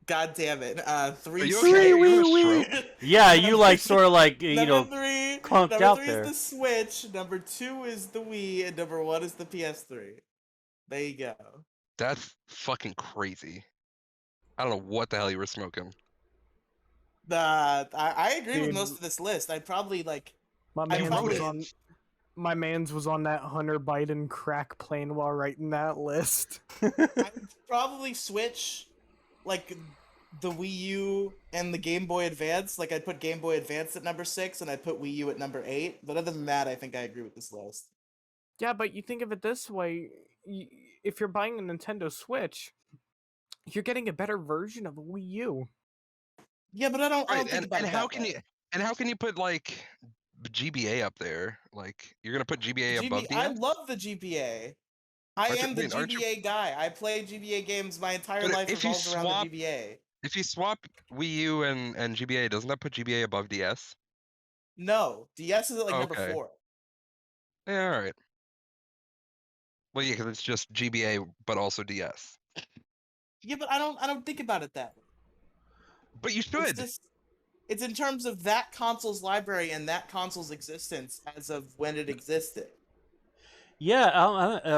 God damn it. Are 3 you okay? three Are you having wee a wee. stroke? Yeah, you number, like sort of like number 3. conked Number out 3 is there. the Switch. Number 2 is the Wii, and number 1 is the PS3. There you go. That's fucking crazy. I don't know what the hell you were smoking. I agree with Dude, most of this list. I'd probably like. my I You man's wrote was it. on my man's was on that Hunter Biden crack plane while writing that list. I'd probably switch like the Wii U and the Game Boy Advance. Like I'd put Game Boy Advance at number 6 and I'd put Wii U at number 8. But other than that, I think I agree with this list. Yeah, but you think of it this way: if you're buying a Nintendo Switch, you're getting a better version of a Wii U. Yeah, but I don't Right, think about and it how that can way. how can you put like GBA up there? Like you're gonna put GBA above I DS? love the GBA. I am the Aren't you? GBA guy. I play GBA games. My entire But life revolves around the GBA. if you swap Wii U and GBA, doesn't that put GBA above DS? No, DS is at like Oh, number okay. 4. Yeah, all right. Well, yeah, because it's just GBA, but also DS. Yeah, but I don't think about it that way. But you It's should. just it's in terms of that console's library and that console's existence as of when it existed. Yeah,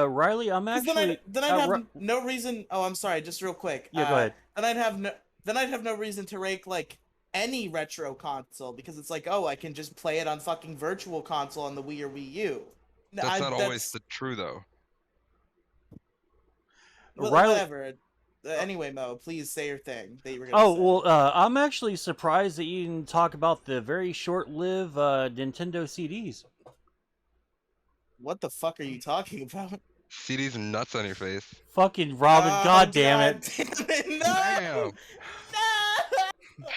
Riley, I'm Because actually. then I'd have no reason. Oh, I'm sorry. Just real quick. Yeah, go ahead. Then I'd have no reason to rank like any retro console because it's like, oh, I can just play it on fucking virtual console on the Wii or Wii U. That's not always the true though. Riley. Whatever. Anyway, Mo, please say your thing that you were gonna say. Oh well, I'm actually surprised that you didn't talk about the very short-lived Nintendo CDs. What the fuck are you talking about? CD's nuts on your face. Fucking Robin, Oh, God damn it! damn it. No! Damn. No!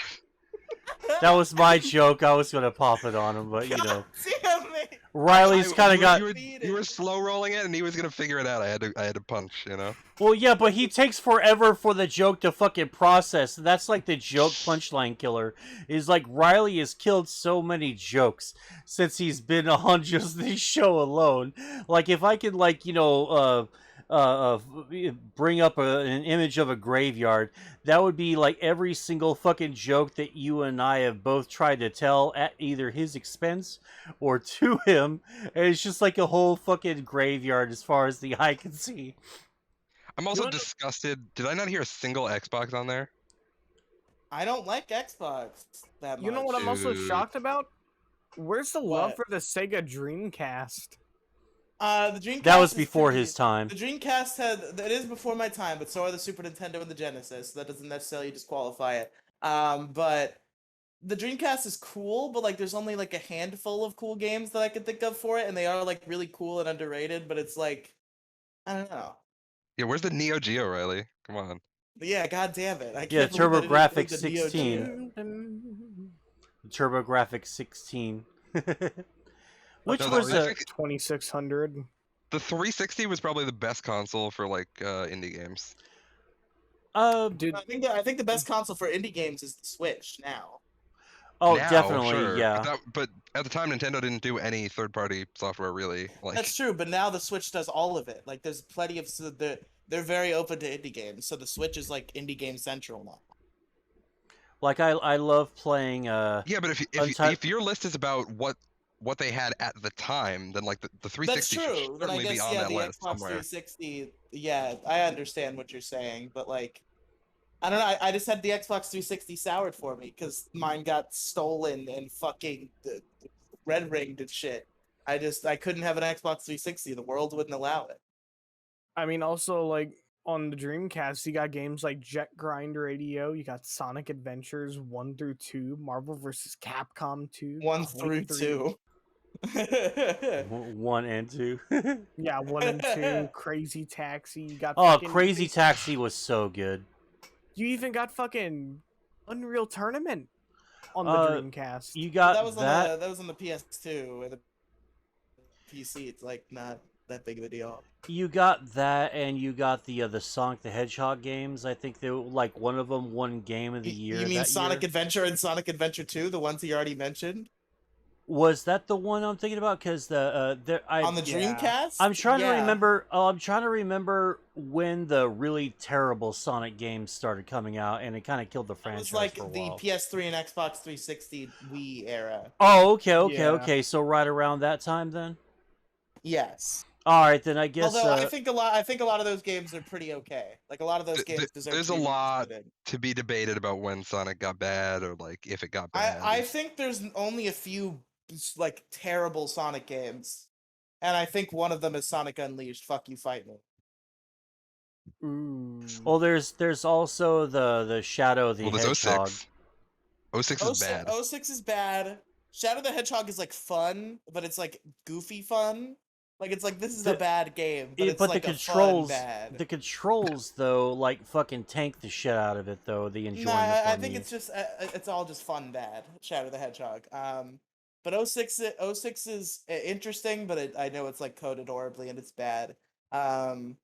That was my joke. I was gonna pop it on him, but you know, Damn it! Riley's kind of got. You were slow rolling it, and he was gonna figure it out. I had to punch, you know. Well, yeah, but he takes forever for the joke to fucking process. That's like the joke punchline killer. Is like Riley has killed so many jokes since he's been on just this show alone. Like if I could, like bring up an image of a graveyard, that would be like every single fucking joke that you and I have both tried to tell at either his expense or to him. And it's just like a whole fucking graveyard as far as the eye can see. I'm also disgusted. Did I not hear a single Xbox on there? I don't like Xbox that much. You know what I'm also Dude. shocked about? Where's the love What? for the Sega Dreamcast? The Dreamcast. That was is before pretty- his time. The Dreamcast it is before my time, but so are the Super Nintendo and the Genesis. So that doesn't necessarily disqualify it. But the Dreamcast is cool, but like there's only like a handful of cool games that I can think of for it, and they are like really cool and underrated. But it's like, I don't know. Yeah, where's the Neo Geo, Riley? Come on. But yeah, god damn it! I Yeah, can't believe I didn't TurboGrafx include the Neo 16. Geo. TurboGrafx 16. Which No, was a 2600. The 360 was probably the best console for like indie games. Dude, I think the best console for indie games is the Switch now. oh Now, definitely sure. yeah. But at the time, Nintendo didn't do any third-party software really. Like That's true, but now the Switch does all of it. Like, there's plenty of they're very open to indie games, so the Switch is like indie game central now. Like I love playing yeah, but if your list is about what they had at the time, then like the That's 360 should true. Then I certainly be guess on that the list Xbox somewhere. 360. Yeah, I understand what you're saying, but like, I don't know. I just had the Xbox 360 soured for me because mine got stolen and fucking red ringed and shit. I couldn't have an Xbox 360. The world wouldn't allow it. I mean, also like on the Dreamcast, you got games like Jet Grind Radio. You got Sonic Adventures 1 through 2, Marvel vs. Capcom 2, 1 Quake through 3. 2. 1 and 2. Yeah, 1 and 2, Crazy Taxi. You got Oh, fucking Crazy Taxi was so good. You even got fucking Unreal Tournament on the Uh, Dreamcast. you But got that. that was on the PS2 and the PC. It's like not that big of a deal. You got that, and you got the Sonic the Hedgehog games. I think they were, like, one of them won Game of the You Year mean that Sonic year. Adventure and Sonic Adventure 2, the ones you already mentioned Was that the one I'm thinking about? Because on the Yeah. Dreamcast? I'm trying to Yeah. remember. Oh, I'm trying to remember when the really terrible Sonic games started coming out, and it kind of killed the That was franchise like for a the while. PS3 and Xbox 360 Wii era. Oh, okay, okay, Yeah. okay. So right around that time, then. Yes. All right, then I guess. Although I think a lot of those games are pretty okay. Like a lot of those games deserve There's to a be lot revisited. to be debated about when Sonic got bad or like if it got bad. I think there's only a few like terrible Sonic games, and I think one of them is Sonic Unleashed. Fuck you, fight me. Ooh. Well, there's also the Shadow of the Well, there's Hedgehog. 06. 06 is bad. 06 is bad. Shadow the Hedgehog is like fun, but it's like goofy fun. Like it's like this is a bad game, but it's But like the a fun controls, bad. the controls though, like fucking tank the shit out of it though. The No, enjoyment I for think me. it's just it's all just fun bad. Shadow the Hedgehog. But oh six is interesting, but I know it's like coded horribly and it's bad. Um,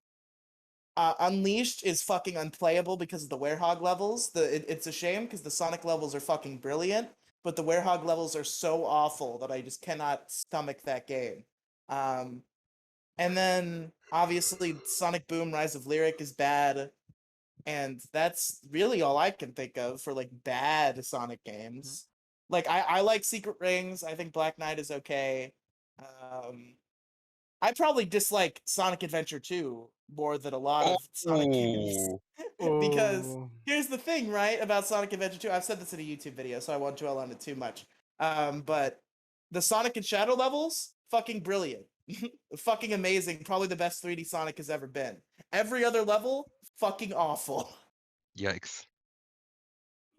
Unleashed is fucking unplayable because of the Werehog levels. It's a shame because the Sonic levels are fucking brilliant, but the Werehog levels are so awful that I just cannot stomach that game. Um, and then obviously Sonic Boom Rise of Lyric is bad, and that's really all I can think of for like bad Sonic games. Like I like Secret Rings. I think Black Knight is okay. Um, I probably dislike Sonic Adventure 2 more than a lot of Sonic games. Because Oh. here's the thing, right, about Sonic Adventure 2. I've said this in a YouTube video, so I won't dwell on it too much. But the Sonic and Shadow levels, fucking brilliant. Fucking amazing. Probably the best 3D Sonic has ever been. Every other level, fucking awful. Yikes.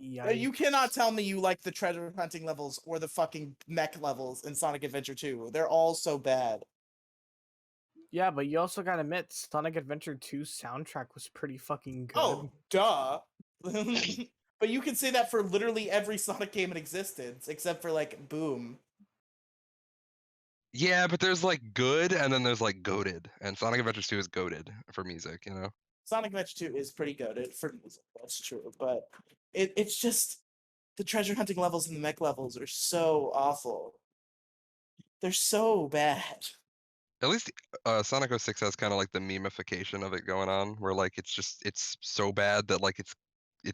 You cannot tell me you like the treasure hunting levels or the fucking mech levels in Sonic Adventure 2. They're all so bad. Yeah, but you also gotta admit, Sonic Adventure 2 soundtrack was pretty fucking good. Oh, duh. But you can say that for literally every Sonic game in existence, except for like Boom. Yeah, but there's like good and then there's like goated. And Sonic Adventure 2 is goated for music, you know? Sonic Adventure 2 is pretty good for music, that's true, but it's just the treasure hunting levels and the mech levels are so awful. They're so bad. At least Sonic 06 has kind of like the memification of it going on, where like it's so bad that like it's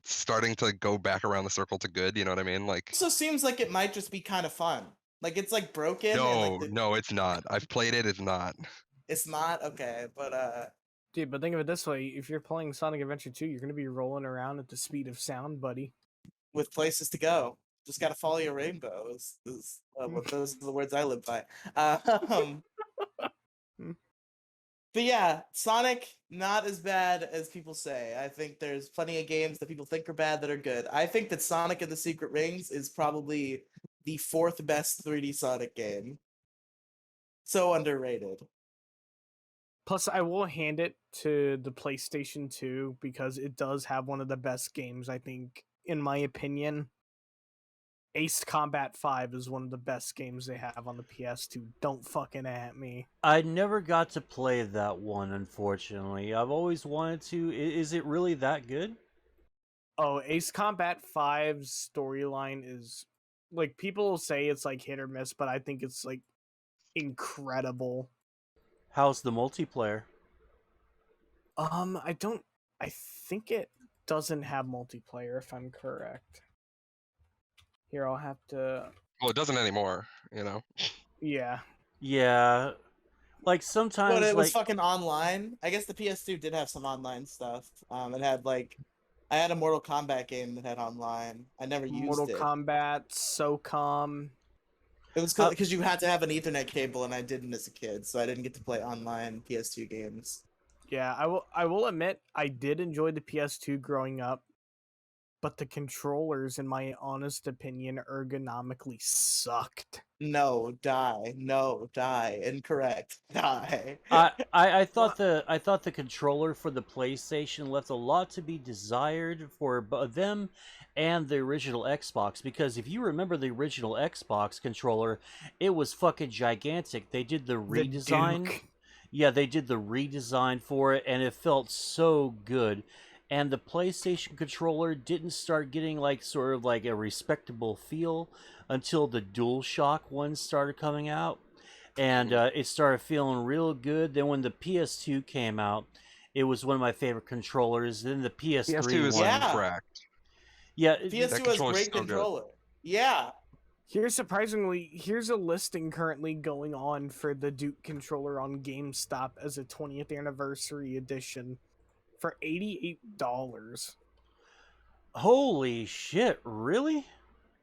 starting to go back around the circle to good. You know what I mean? Like Also seems like it might just be kind of fun. Like it's like broken and like no, it's not. I've played it. It's not. it's not okay, but Dude, but think of it this way: if you're playing Sonic Adventure 2, you're gonna be rolling around at the speed of sound, buddy. with places to go, just gotta follow your rainbow. What those are the words I live by. But yeah, Sonic not as bad as people say. I think there's plenty of games that people think are bad that are good. I think that Sonic and the Secret Rings is probably the fourth best 3D Sonic game. So underrated. Plus, I will hand it to the PlayStation 2 because it does have one of the best games, I think, in my opinion. Ace Combat 5 is one of the best games they have on the PS2. Don't fucking at me. I never got to play that one, unfortunately. I've always wanted to. Is it really that good? Oh, Ace Combat 5's storyline is like people will say it's like hit or miss, but I think it's like incredible. How's the multiplayer? I think it doesn't have multiplayer if I'm correct. Here, I'll have to. Well, it doesn't anymore. You know. Yeah. Yeah, like sometimes, But it was like fucking online. I guess the PS2 did have some online stuff. It had like I had a Mortal Kombat game that had online. I never used Mortal it. Kombat, SOCOM. It was because you had to have an Ethernet cable, and I didn't as a kid, so I didn't get to play online PS2 games. Yeah, I will admit I did enjoy the PS2 growing up. but the controllers, in my honest opinion, ergonomically sucked. No, die. No, die. Incorrect. Die. I Well, thought the controller for the PlayStation left a lot to be desired for them and the original Xbox, because if you remember the original Xbox controller, it was fucking gigantic. They did the the redesign. Duke. Yeah, they did the redesign for it, and it felt so good. And the PlayStation controller didn't start getting like sort of like a respectable feel until the DualShock ones started coming out, and it started feeling real good. Then when the PS2 came out, it was one of my favorite controllers. Then the PS3 PS2 is one, Yeah. cracked. yeah, That PS2 has controller's great so good. controller. Yeah. Here's a listing currently going on for the Duke controller on GameStop as a 20th anniversary edition for $88. holy shit, really?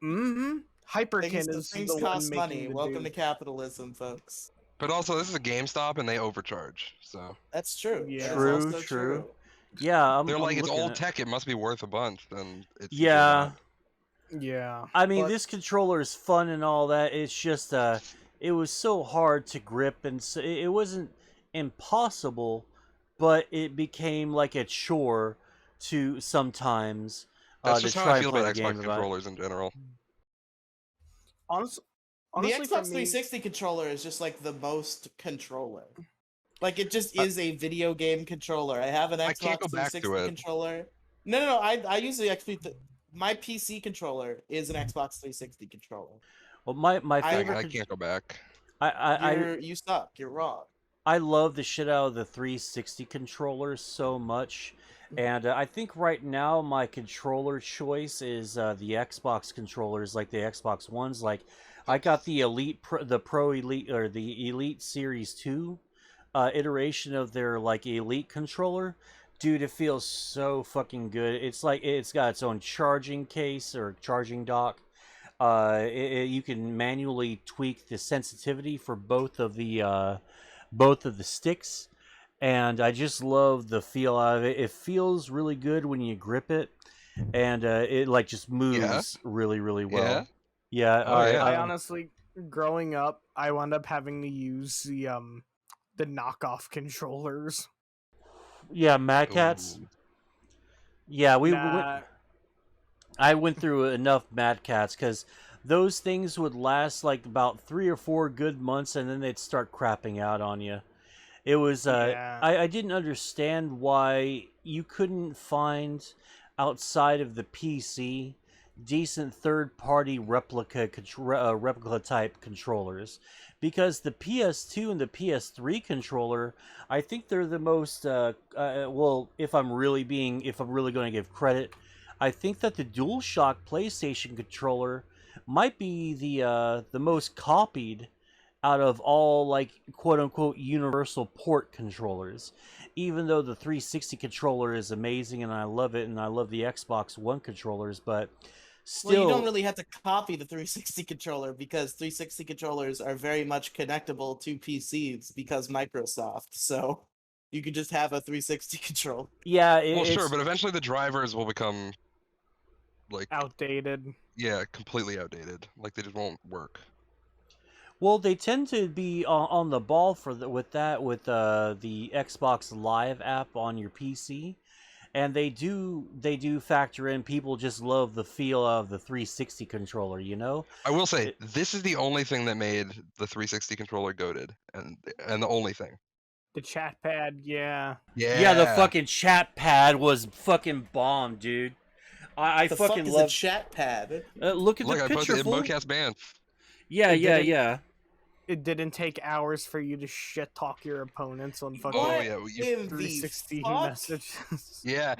Mm-hmm. Hyperkin is Things the one cost making money. the Welcome to Duke. capitalism, folks. But also, this is a GameStop and they overcharge. So That's true. Yeah. That is True, also true. Yeah, they're like, I'm it's looking old at- tech. It must be worth a bunch. Then it's usually Yeah, not. Yeah. I mean, but this controller is fun and all that. It's just, it was so hard to grip, and so it wasn't impossible, but it became like a chore to sometimes That's to just how try I and feel play about the Xbox game about it. controllers in general. honestly, The honestly for Xbox me, 360 controller is just like the most controller. Like it just is a video game controller. I have an I Xbox can't go back to 360 it. controller. No. I use the my PC controller is an Xbox 360 controller. Well, my I- favorite, I can't go back. You suck. You're wrong. I love the shit out of the 360 controller so much, and I think right now my controller choice is the Xbox controllers, like the Xbox Ones. Like, I got the the Pro Elite, or the Elite Series 2 iteration of their like Elite controller. Dude, it feels so fucking good. It's like it's got its own charging case or charging dock. You can manually tweak the sensitivity for both of the sticks, and I just love the feel out of it. It feels really good when you grip it, and it like just moves really, really well. Yeah, Oh, yeah. I honestly, growing up, I wound up having to use the knockoff controllers. yeah, Mad Cats. Ooh. Yeah, Nah, I went through enough Mad Cats because those things would last like about 3 or 4 good months, and then they'd start crapping out on you. It was Yeah. I didn't understand why you couldn't find outside of the PC decent third-party replica type controllers, because the PS2 and the PS3 controller, I think they're the most well, if I'm really going to give credit, I think that the DualShock PlayStation controller might be the most copied out of all, like, quote unquote universal port controllers. Even though the 360 controller is amazing and I love it, and I love the Xbox One controllers, but still, Well, you don't really have to copy the 360 controller because 360 controllers are very much connectable to PCs because Microsoft. So you could just have a 360 controller. yeah, Well, sure, it's, but eventually the drivers will become like outdated. completely outdated. Like they just won't work. well, they tend to be on the ball with the Xbox Live app on your PC, and they do factor in people just love the feel of the 360 controller. You know, I will say this is the only thing that made the 360 controller goated, and the only thing. The chat pad, yeah. yeah, the fucking chat pad was fucking bomb, dude. I The fucking fuck is love. a chat pad? Look at Look, the I picture, posted in fool. Moecast bans. Yeah, It yeah, didn't- yeah. It didn't take hours for you to shit talk your opponents on fucking Oh What yeah, in the 360 fuck? messages. yeah.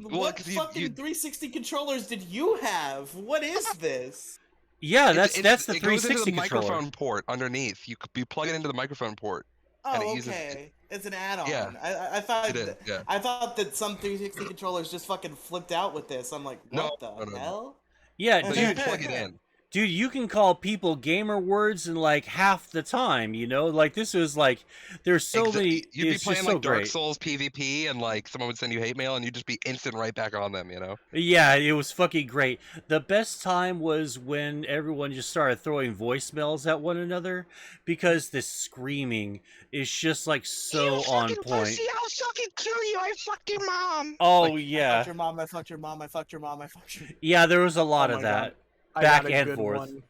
What 'cause fucking 360 controllers did you have? What is this? Yeah, that's the it goes into 360 the controller. microphone port underneath. You plug it into the microphone port. And it Oh, uses- okay. It's an add-on. Yeah. I thought It is, yeah. I thought that some 360 controllers just fucking flipped out with this. I'm like, No, what the no. hell? Yeah, But dude. you plug it in. Dude, you can call people gamer words in like half the time, you know? Like this was like there's so many You'd be it's playing just like so Dark great. Souls PvP, and like someone would send you hate mail, and you'd just be instant right back on them, you know? Yeah, it was fucking great. The best time was when everyone just started throwing voicemails at one another because the screaming is just like so on point. I'll fucking kill you! I fucked your mom! Oh Like, I yeah. fucked your mom. I fucked your mom. I fucked your mom. I fucked your. Yeah, there was a lot Oh of my that. God. I Back got a and good forth. one.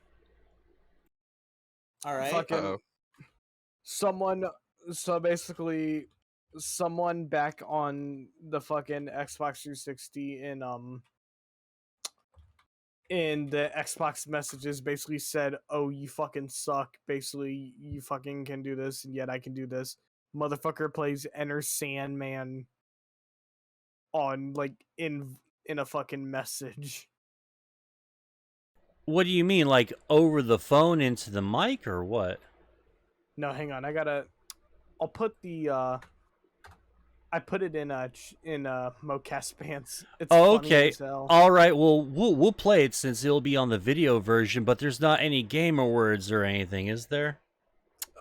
All right. Fucking Uh-oh. so basically someone back on the fucking Xbox 360 in the Xbox messages basically said, "Oh, you fucking suck. Basically, you fucking can do this, and yet I can do this." Motherfucker plays Enter Sandman on like in a fucking message. What do you mean, like over the phone into the mic or what? No, hang on. I'll put the I put it in Moecast pants. It's Oh, funny okay. as hell. All right. Well, we'll play it since it'll be on the video version, but there's not any gamer words or anything, is there?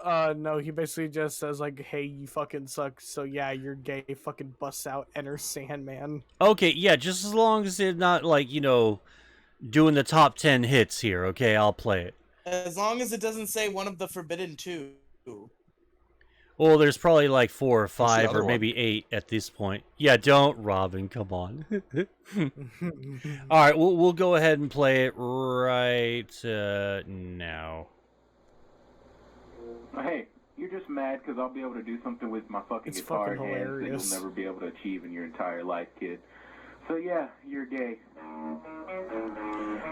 No, he basically just says like, "Hey, you fucking suck. So yeah, you're gay." Fucking busts out Enter Sandman. Okay, yeah, just as long as they're not like, doing the top 10 hits here, okay? I'll play it. As long as it doesn't say one of the forbidden two. Well, there's probably like 4 or the 5 other or one? maybe 8 at this point. Yeah, don't, Robin, come on. All right, we'll go ahead and play it right now. Hey, you're just mad because I'll be able to do something with my fucking It's guitar fucking hands that hilarious. you'll never be able to achieve in your entire life, kid. So yeah, you're gay.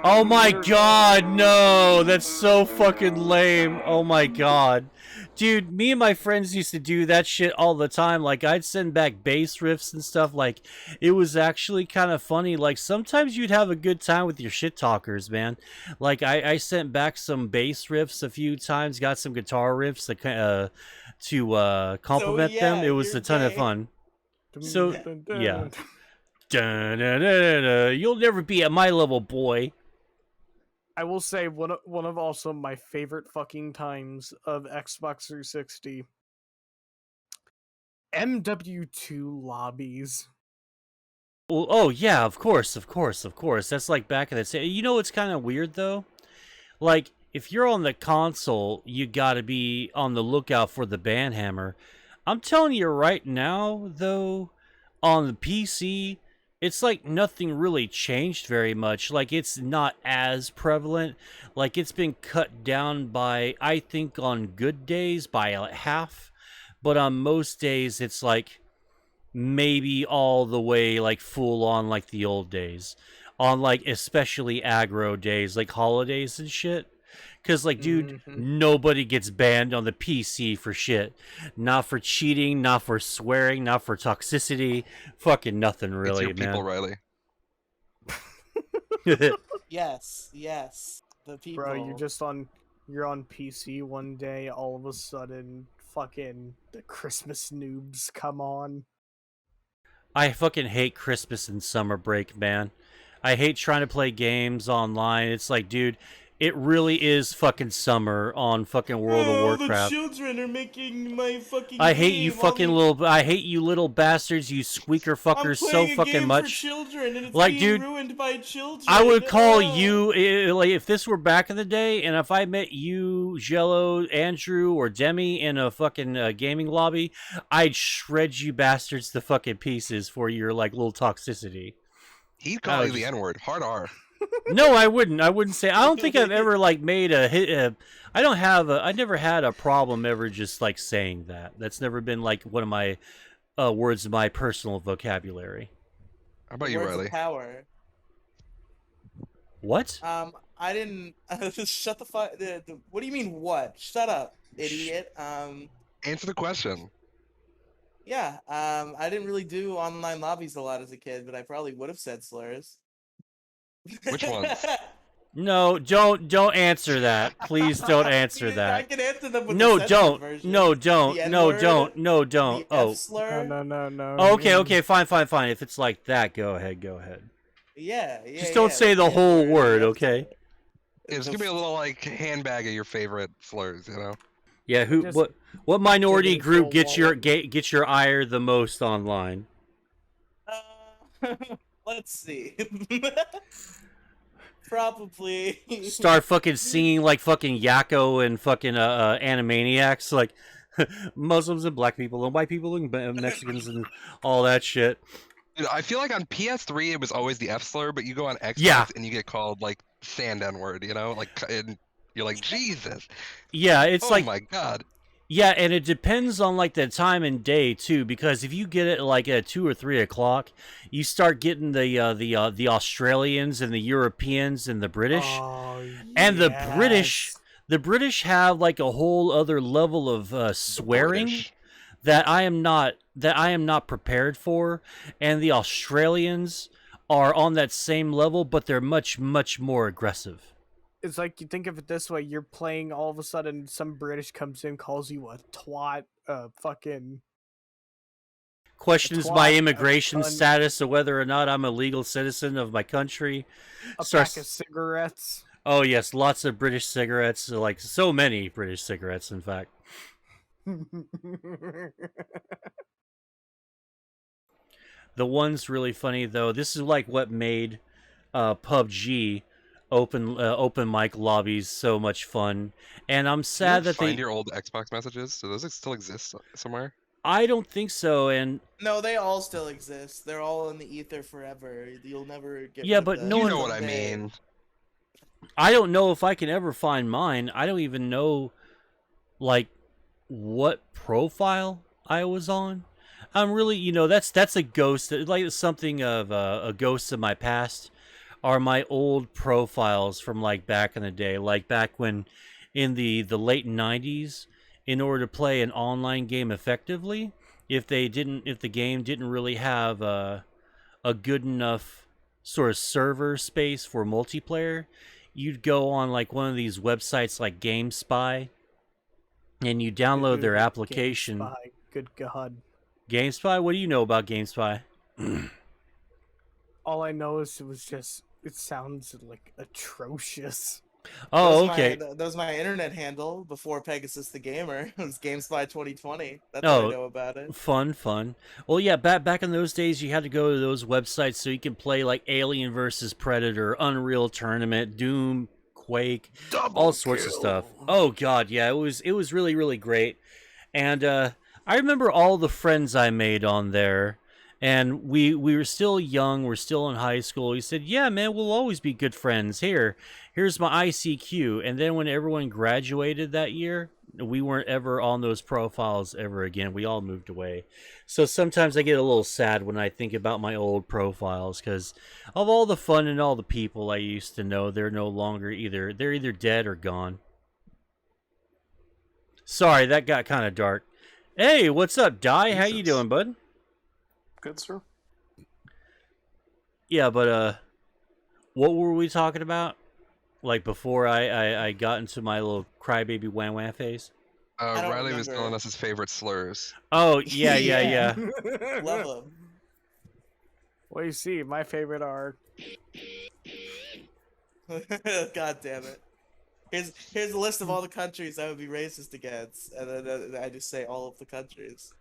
Oh my god, no! That's so fucking lame. Oh my god. Dude, me and my friends used to do that shit all the time. Like, I'd send back bass riffs and stuff. Like, it was actually kind of funny. Like, sometimes you'd have a good time with your shit talkers, man. Like, I sent back some bass riffs a few times, got some guitar riffs to compliment them. yeah, It was you're a ton of gay. fun. So, yeah. Dun-dun-dun-dun. You'll never be at my level, boy. I will say one of also my favorite fucking times of Xbox 360. MW2 lobbies. Well, oh yeah, of course. That's like back in the day. You know what's kind of weird though? Like if you're on the console, you gotta be on the lookout for the banhammer. I'm telling you right now, though, on the PC, it's like nothing really changed very much. Like it's not as prevalent. Like it's been cut down by, I think, on good days by like half, but on most days it's like maybe all the way like full on like the old days, on like especially aggro days like holidays and shit, because like dude, nobody gets banned on the PC for shit, not for cheating, not for swearing, not for toxicity, fucking nothing really, it's your people, man. Riley. Yes. The people. Bro, you're on PC one day, all of a sudden fucking the Christmas noobs come on. I fucking hate Christmas and summer break, man. I hate trying to play games online. It's like, dude, it really is fucking summer on fucking World of Warcraft. The children are making my fucking. I hate you fucking I hate you little bastards, you squeaker fuckers so fucking much. For children and it's like, being dude, ruined by children. I would call you, like, if this were back in the day, and if I met you, Jello, Andrew, or Demi in a fucking gaming lobby, I'd shred you bastards to fucking pieces for your, like, little toxicity. He'd call you the N-word. Hard R. No, I wouldn't. I wouldn't say. I don't think I've ever like made a hit. I never had a problem ever just like saying that. That's never been like one of my words of my personal vocabulary. How about you, Words Riley? of power. What? I didn't. Shut the fuck. What do you mean? What? Shut up, idiot. Answer the question. Yeah. I didn't really do online lobbies a lot as a kid, but I probably would have said slurs. Which ones? No, don't answer that. Please don't answer I that. can answer them with No, the censored don't. version. No, don't. The No, N-word, don't. No, don't. The Oh. F-slur. No. Okay, fine. If it's like that, go ahead. Yeah. Just don't say the the whole N-word, word, the okay? F-slur. It's gonna be a little like handbag of your favorite slurs, you know. Yeah, who? Just What minority digging group full gets your wallet. gets your ire the most online? Let's see. Probably. Start fucking singing like fucking Yakko and fucking Animaniacs, like Muslims and black people and white people and Mexicans and all that shit. Dude, I feel like on PS3 it was always the F slur, but you go on Xbox Yeah. and you get called like sand N word, you know, like, and you're like, Jesus, Yeah, it's oh like my god. yeah, and it depends on like the time and day too, because if you get it like at 2 or 3 o'clock, you start getting the Australians and the Europeans and the British, Oh, and yes. the British have like a whole other level of swearing British. that I am not prepared for, and the Australians are on that same level, but they're much more aggressive. It's like, you think of it this way: you're playing, all of a sudden, some British comes in, calls you a twat, fucking Questions twat, my a immigration cunt, status of whether or not I'm a legal citizen of my country. a Starts- pack of cigarettes. Oh yes, lots of British cigarettes, like so many British cigarettes, in fact. The one's really funny though. This is like what made PUBG open mic lobbies so much fun, and I'm Can you sad that find they. your old Xbox messages? Do those still exist somewhere? I don't think so, and No, they all still exist. They're all in the ether forever. You'll never get Yeah, rid of but them. no You one- know what I someday. mean. I don't know if I can ever find mine. I don't even know, like, what profile I was on. I'm really, that's a ghost, like something of a ghost of my past. Are my old profiles from like back in the day, like back when, in the late '90s, in order to play an online game effectively, if the game didn't really have a good enough sort of server space for multiplayer, you'd go on like one of these websites like GameSpy, and you download their application. GameSpy, good god. GameSpy? What do you know about GameSpy? All I know is it sounds like atrocious. Oh, That was okay. that was my internet handle before Pegasus the Gamer. It was GameSpy 2020. That's Oh, what I know about it. Fun. Well, yeah, back in those days, you had to go to those websites so you can play like Alien versus Predator, Unreal Tournament, Doom, Quake, all sorts of stuff. Oh god, yeah, it was really great. And I remember all the friends I made on there. And we were still young, we're still in high school. He said, "Yeah, man, we'll always be good friends. Here's my ICQ." And then when everyone graduated that year, we weren't ever on those profiles ever again. We all moved away. So sometimes I get a little sad when I think about my old profiles, because of all the fun and all the people I used to know, they're no longer either dead or gone. Sorry, that got kind of dark. Hey, what's up, Di? How you Jesus. doing, bud? Good, sir. Yeah, but what were we talking about? Like before I got into my little crybaby wham wham phase. I don't Riley was remember. telling us his favorite slurs. Oh yeah. Yeah. Love them. Well, you see, my favorite are God damn it. Here's a list of all the countries I would be racist against, and then I just say all of the countries: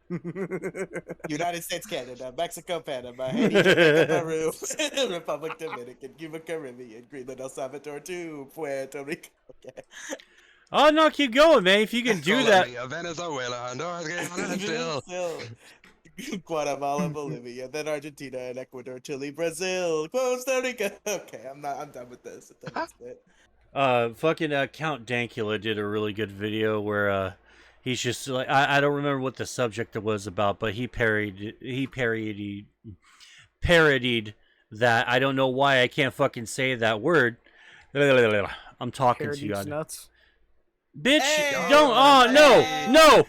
United States, Canada, Mexico, Panama, Haiti, Jamaica, Peru, Republic Dominican, Cuba, Caribbean, Greenland, El Salvador, too, Puerto Rico. Okay. Oh no, keep going, man. If you can do that. Colombia, Venezuela, Honduras, still. Guatemala, Bolivia, then Argentina and Ecuador, Chile, Brazil, Costa Rica. Okay, I'm done with this. I'm done with it. Fucking Count Dankula did a really good video where he's just like, I don't remember what the subject was about, but he parodied that. I don't know why I can't fucking say that word. I'm talking to you Heritage on nuts. bitch. Hey! Don't. Oh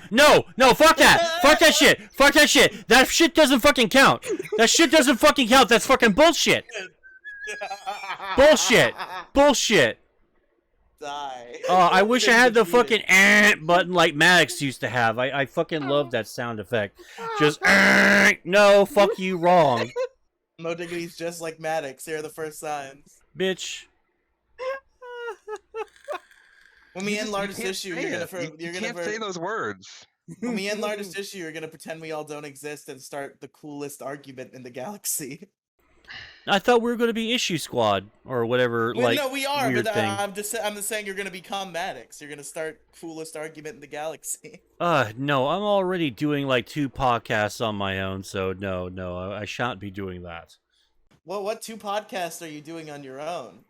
no. Fuck that. Fuck that shit. Fuck that shit. That shit doesn't fucking count. That shit doesn't fucking count. That's fucking bullshit. Bullshit. Die. I wish I had the fucking button like Maddox used to have. I fucking love that sound effect. Just no, fuck you, wrong, No diggity's just like Maddox. Here are the first signs. bitch. When we end You largest can't issue, say you're gonna it. You you're can't gonna say those words. when we end largest issue, you're gonna pretend we all don't exist and start the coolest argument in the galaxy. I thought we were going to be Issue Squad or whatever, Well, like no, we are, weird but thing. I'm just saying you're gonna become Maddox. You're gonna start coolest argument in the galaxy. No, I'm already doing like 2 podcasts on my own, so no, I shan't be doing that. Well, what 2 podcasts are you doing on your own?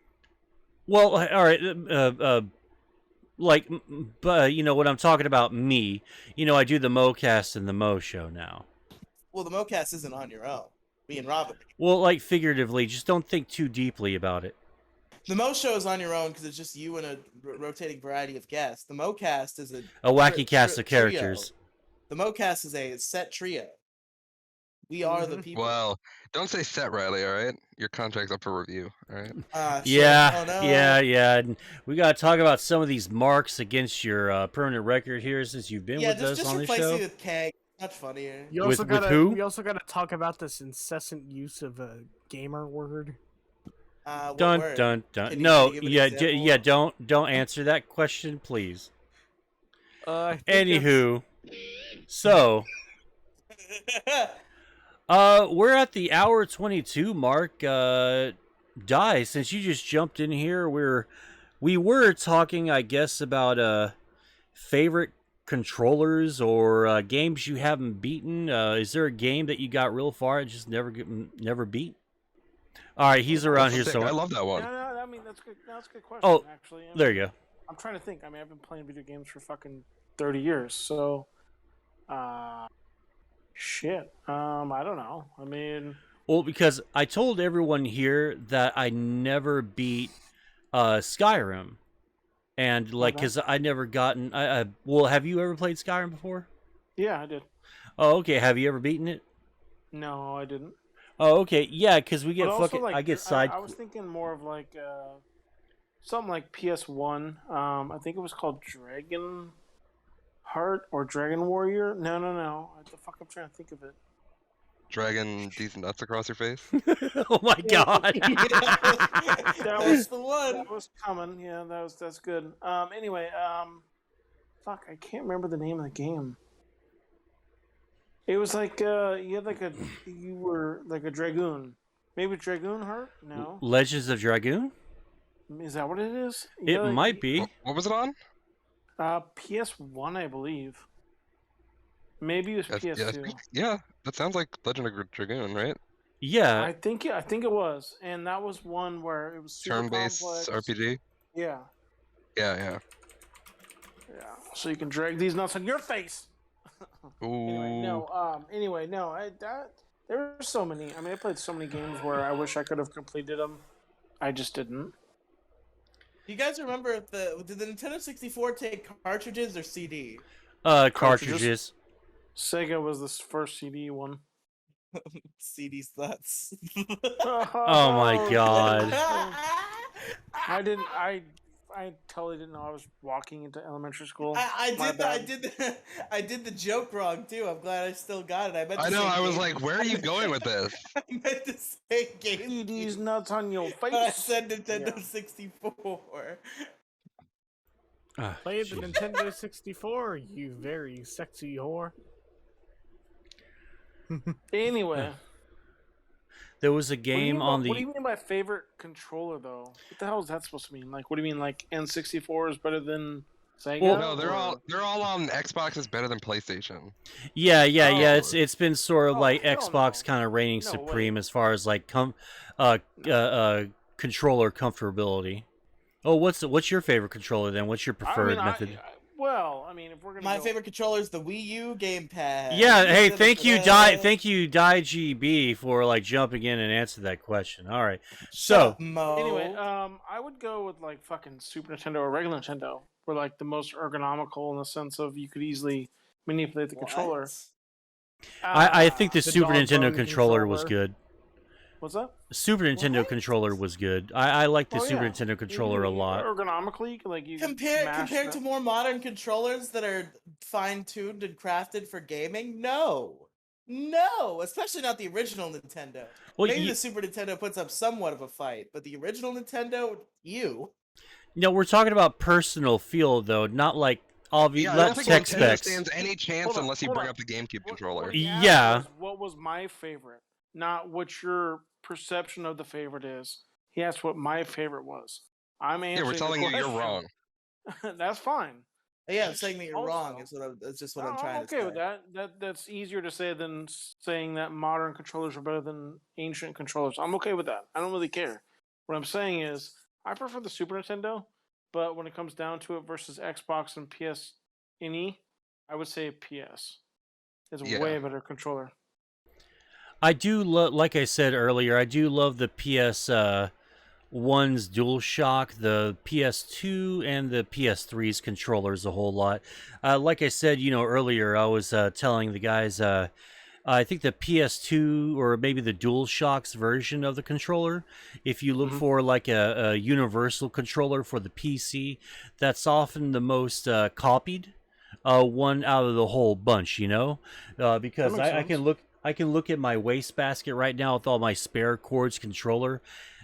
Well, all right, like, but you know, when I'm talking about me, you know, I do the Moecast and the Mo Show now. Well, the Moecast isn't on your own. Me and Robin. Well, like figuratively, just don't think too deeply about it. The Mo Show is on your own because it's just you and a rotating variety of guests. The Moecast is A wacky cast of trio. characters. The Moecast is a set trio. We are the people. Well, don't say set, Riley. All right, your contract's up for review. All right. Shit. Yeah, Oh, no. yeah. And we got to talk about some of these marks against your permanent record here since you've been with us just on this replace show. me with Keg. Much funnier. You With- also with gotta, who? We also gotta talk about this incessant use of a gamer word. What Dun word? dun Can dun. you No, give an yeah, example? don't answer that question, please. I think it's- Anywho, so we're at the hour 22 mark. Die, since you just jumped in here, we were talking, I guess, about favorite controllers or games you haven't beaten. Is there a game that you got real far and just never beat? All right, he's around here, Sick. so I love that one. No, I mean that's good. That's a good question. Oh, actually, there you go. I'm trying to think. I mean, I've been playing video games for fucking 30 years, so, shit. I don't know. I mean, Well, because I told everyone here that I never beat Skyrim, and like, because I never gotten. Well, have you ever played Skyrim before? yeah, I did. Oh, okay. Have you ever beaten it? No, I didn't. Oh, okay. Yeah, because we get But also, fucking. like, I get side. I was thinking more of like something like PS1. I think it was called Dragon Heart or Dragon Warrior. No. What the fuck? I'm trying to think of it. Dragging these nuts across your face. Oh my god. That was the one. That was coming. Yeah, that's good. Anyway, fuck, I can't remember the name of the game. It was like you were like a dragoon. Maybe Dragoon Heart? No. Legends of Dragoon? Is that what it is? It might be. What was it on? PS1, I believe. Maybe it was PS2. Yeah, that sounds like Legend of Dragoon, right? Yeah. I think it was, and that was one where it was super Turn-based complex. RPG. Yeah. Yeah. So you can drag these nuts on your face. Ooh. Anyway, no. There were so many. I mean, I played so many games where I wish I could have completed them. I just didn't. Do you guys remember if did the Nintendo 64 take cartridges or CD? Cartridges. Sega was the first CD one. CD's nuts. Oh my god. I totally didn't know I was walking into elementary school. I did the joke wrong too. I'm glad I still got it. I know. I was like, where are you going with this? I meant to say game. These nuts on your face. I said Nintendo 64. Play the Nintendo 64, you very sexy whore. Anyway. There was a game on the. What do you mean by favorite controller, though? What the hell is that supposed to mean? Like, what do you mean, like N64 is better than Sega? Well, No, they're all on Xbox is better than PlayStation. Yeah. Oh. It's been sort of like hell Xbox no. kind of reigning No supreme way. as far as like controller comfortability. Oh, what's your favorite controller then? What's your preferred method? I mean, if we're gonna My favorite controller is the Wii U gamepad. Yeah, hey, thank you, DieGB, for like jumping in and answer that question. All right, so Mo. Anyway, I would go with like fucking Super Nintendo or regular Nintendo. Were like the most ergonomical in the sense of you could easily manipulate the controller. I think the Super dog Nintendo bone controller was controller. good. What's that? Super Nintendo What? controller was good. I like the Oh, Super yeah. Nintendo controller a lot. Ergonomically, like you Compared to more modern controllers that are fine-tuned and crafted for gaming, no, especially not the original Nintendo. Well, Maybe the Super Nintendo puts up somewhat of a fight, but the original Nintendo, No, we're talking about personal feel though, not like obvious. Yeah, I don't Not think tech Nintendo specs. stands any chance Hold on, unless you hold bring on. up the GameCube What controller. he asked Yeah. was, what was my favorite? Not what your perception of the favorite is. He asked what my favorite was. I'm Yeah, answering we're telling the you you're question. wrong. That's fine. Yeah, I'm saying that you're wrong. Also, That's just what I'm I'm trying to okay say. with that. That's easier to say than saying that modern controllers are better than ancient controllers. I'm okay with that. I don't really care. What I'm saying is, I prefer the Super Nintendo, but when it comes down to it versus Xbox and PS NE, I would say PS is a Yeah. way better controller. I do love, like I said earlier, I do love the PS1's DualShock, the PS2, and the PS3's controllers a whole lot. Like I said, earlier, I was telling the guys, I think the PS2 or maybe the DualShock's version of the controller, if you look for like a universal controller for the PC, that's often the most copied one out of the whole bunch, because makes I can sense. look at my wastebasket right now with all my spare cords controllers,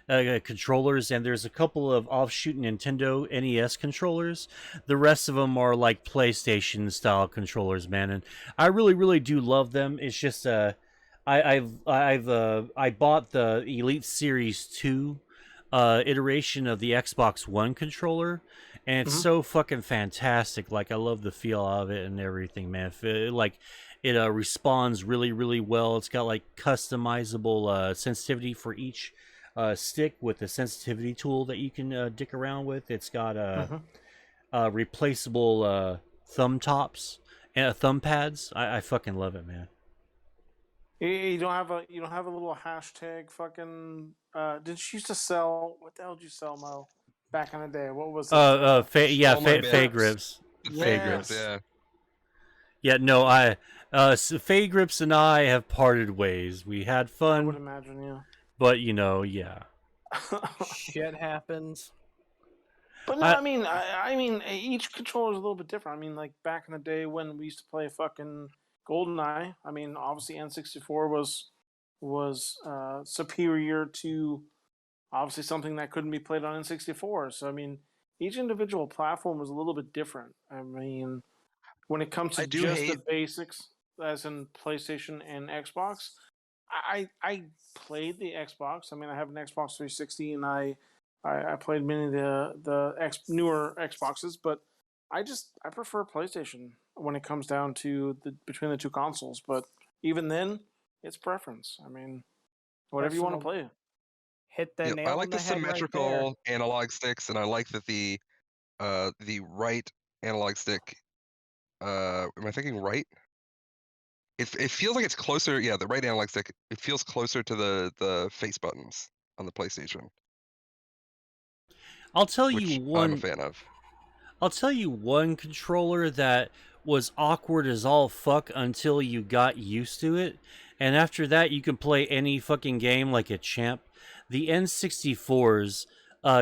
and there's a couple of offshoot Nintendo NES controllers. The rest of them are like PlayStation style controllers, man, and I really, really do love them. It's just I bought the Elite Series 2 iteration of the Xbox One controller, and it's so fucking fantastic. Like, I love the feel of it and everything, man. It responds really, really well. It's got like customizable sensitivity for each stick with a sensitivity tool that you can dick around with. It's got replaceable thumb tops and thumb pads. I fucking love it, man. You don't have a little hashtag fucking. Did you used to sell? What the hell did you sell, Mo? Back in the day, what was it? Oh my Fay bad. Grips. Fay Grips. Yeah. Yeah, no, Fay Grips and I have parted ways. We had I would fun, imagine, yeah. but yeah. Shit happens. But no, I mean, each controller is a little bit different. I mean, like back in the day when we used to play fucking GoldenEye. I mean, obviously N64 was superior to obviously something that couldn't be played on N64. So I mean, each individual platform was a little bit different. I mean, when it comes to the basics, as in PlayStation and Xbox, I played the Xbox. I mean, I have an Xbox 360, and I played many of the newer Xboxes, but I prefer PlayStation when it comes down to between the two consoles. But even then, it's preference. I mean, whatever you want to play. Hit the nail I on like the the head right there. symmetrical analog sticks, and I like that the right analog stick. Am I thinking right? It feels like it's closer. Yeah, the right analog stick. It feels closer to the face buttons on the PlayStation. I'll tell which you I'm a one. fan of. I'll tell you one controller that was awkward as all fuck until you got used to it, and after that you can play any fucking game like a champ. The N64's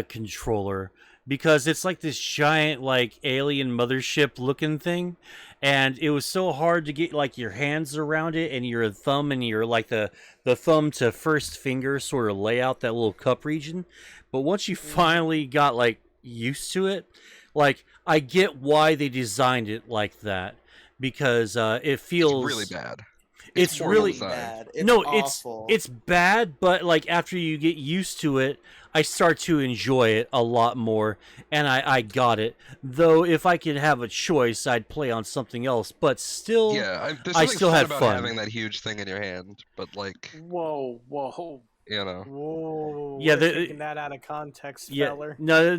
controller, because it's like this giant like alien mothership looking thing, and it was so hard to get like your hands around it, and your thumb and your like the thumb to first finger sort of lay out that little cup region. But once you finally got like used to it, like, I get why they designed it like that, because it feels It's really bad. It's horrible really design. bad. It's no, awful. it's bad, but like after you get used to it, I start to enjoy it a lot more, and I got it. Though if I could have a choice, I'd play on something else, but still, Yeah, there's I something still fun had about fun. having that huge thing in your hand, but like, Whoa. Whoa. Yeah, we're taking that out of context, Yeah, feller. no,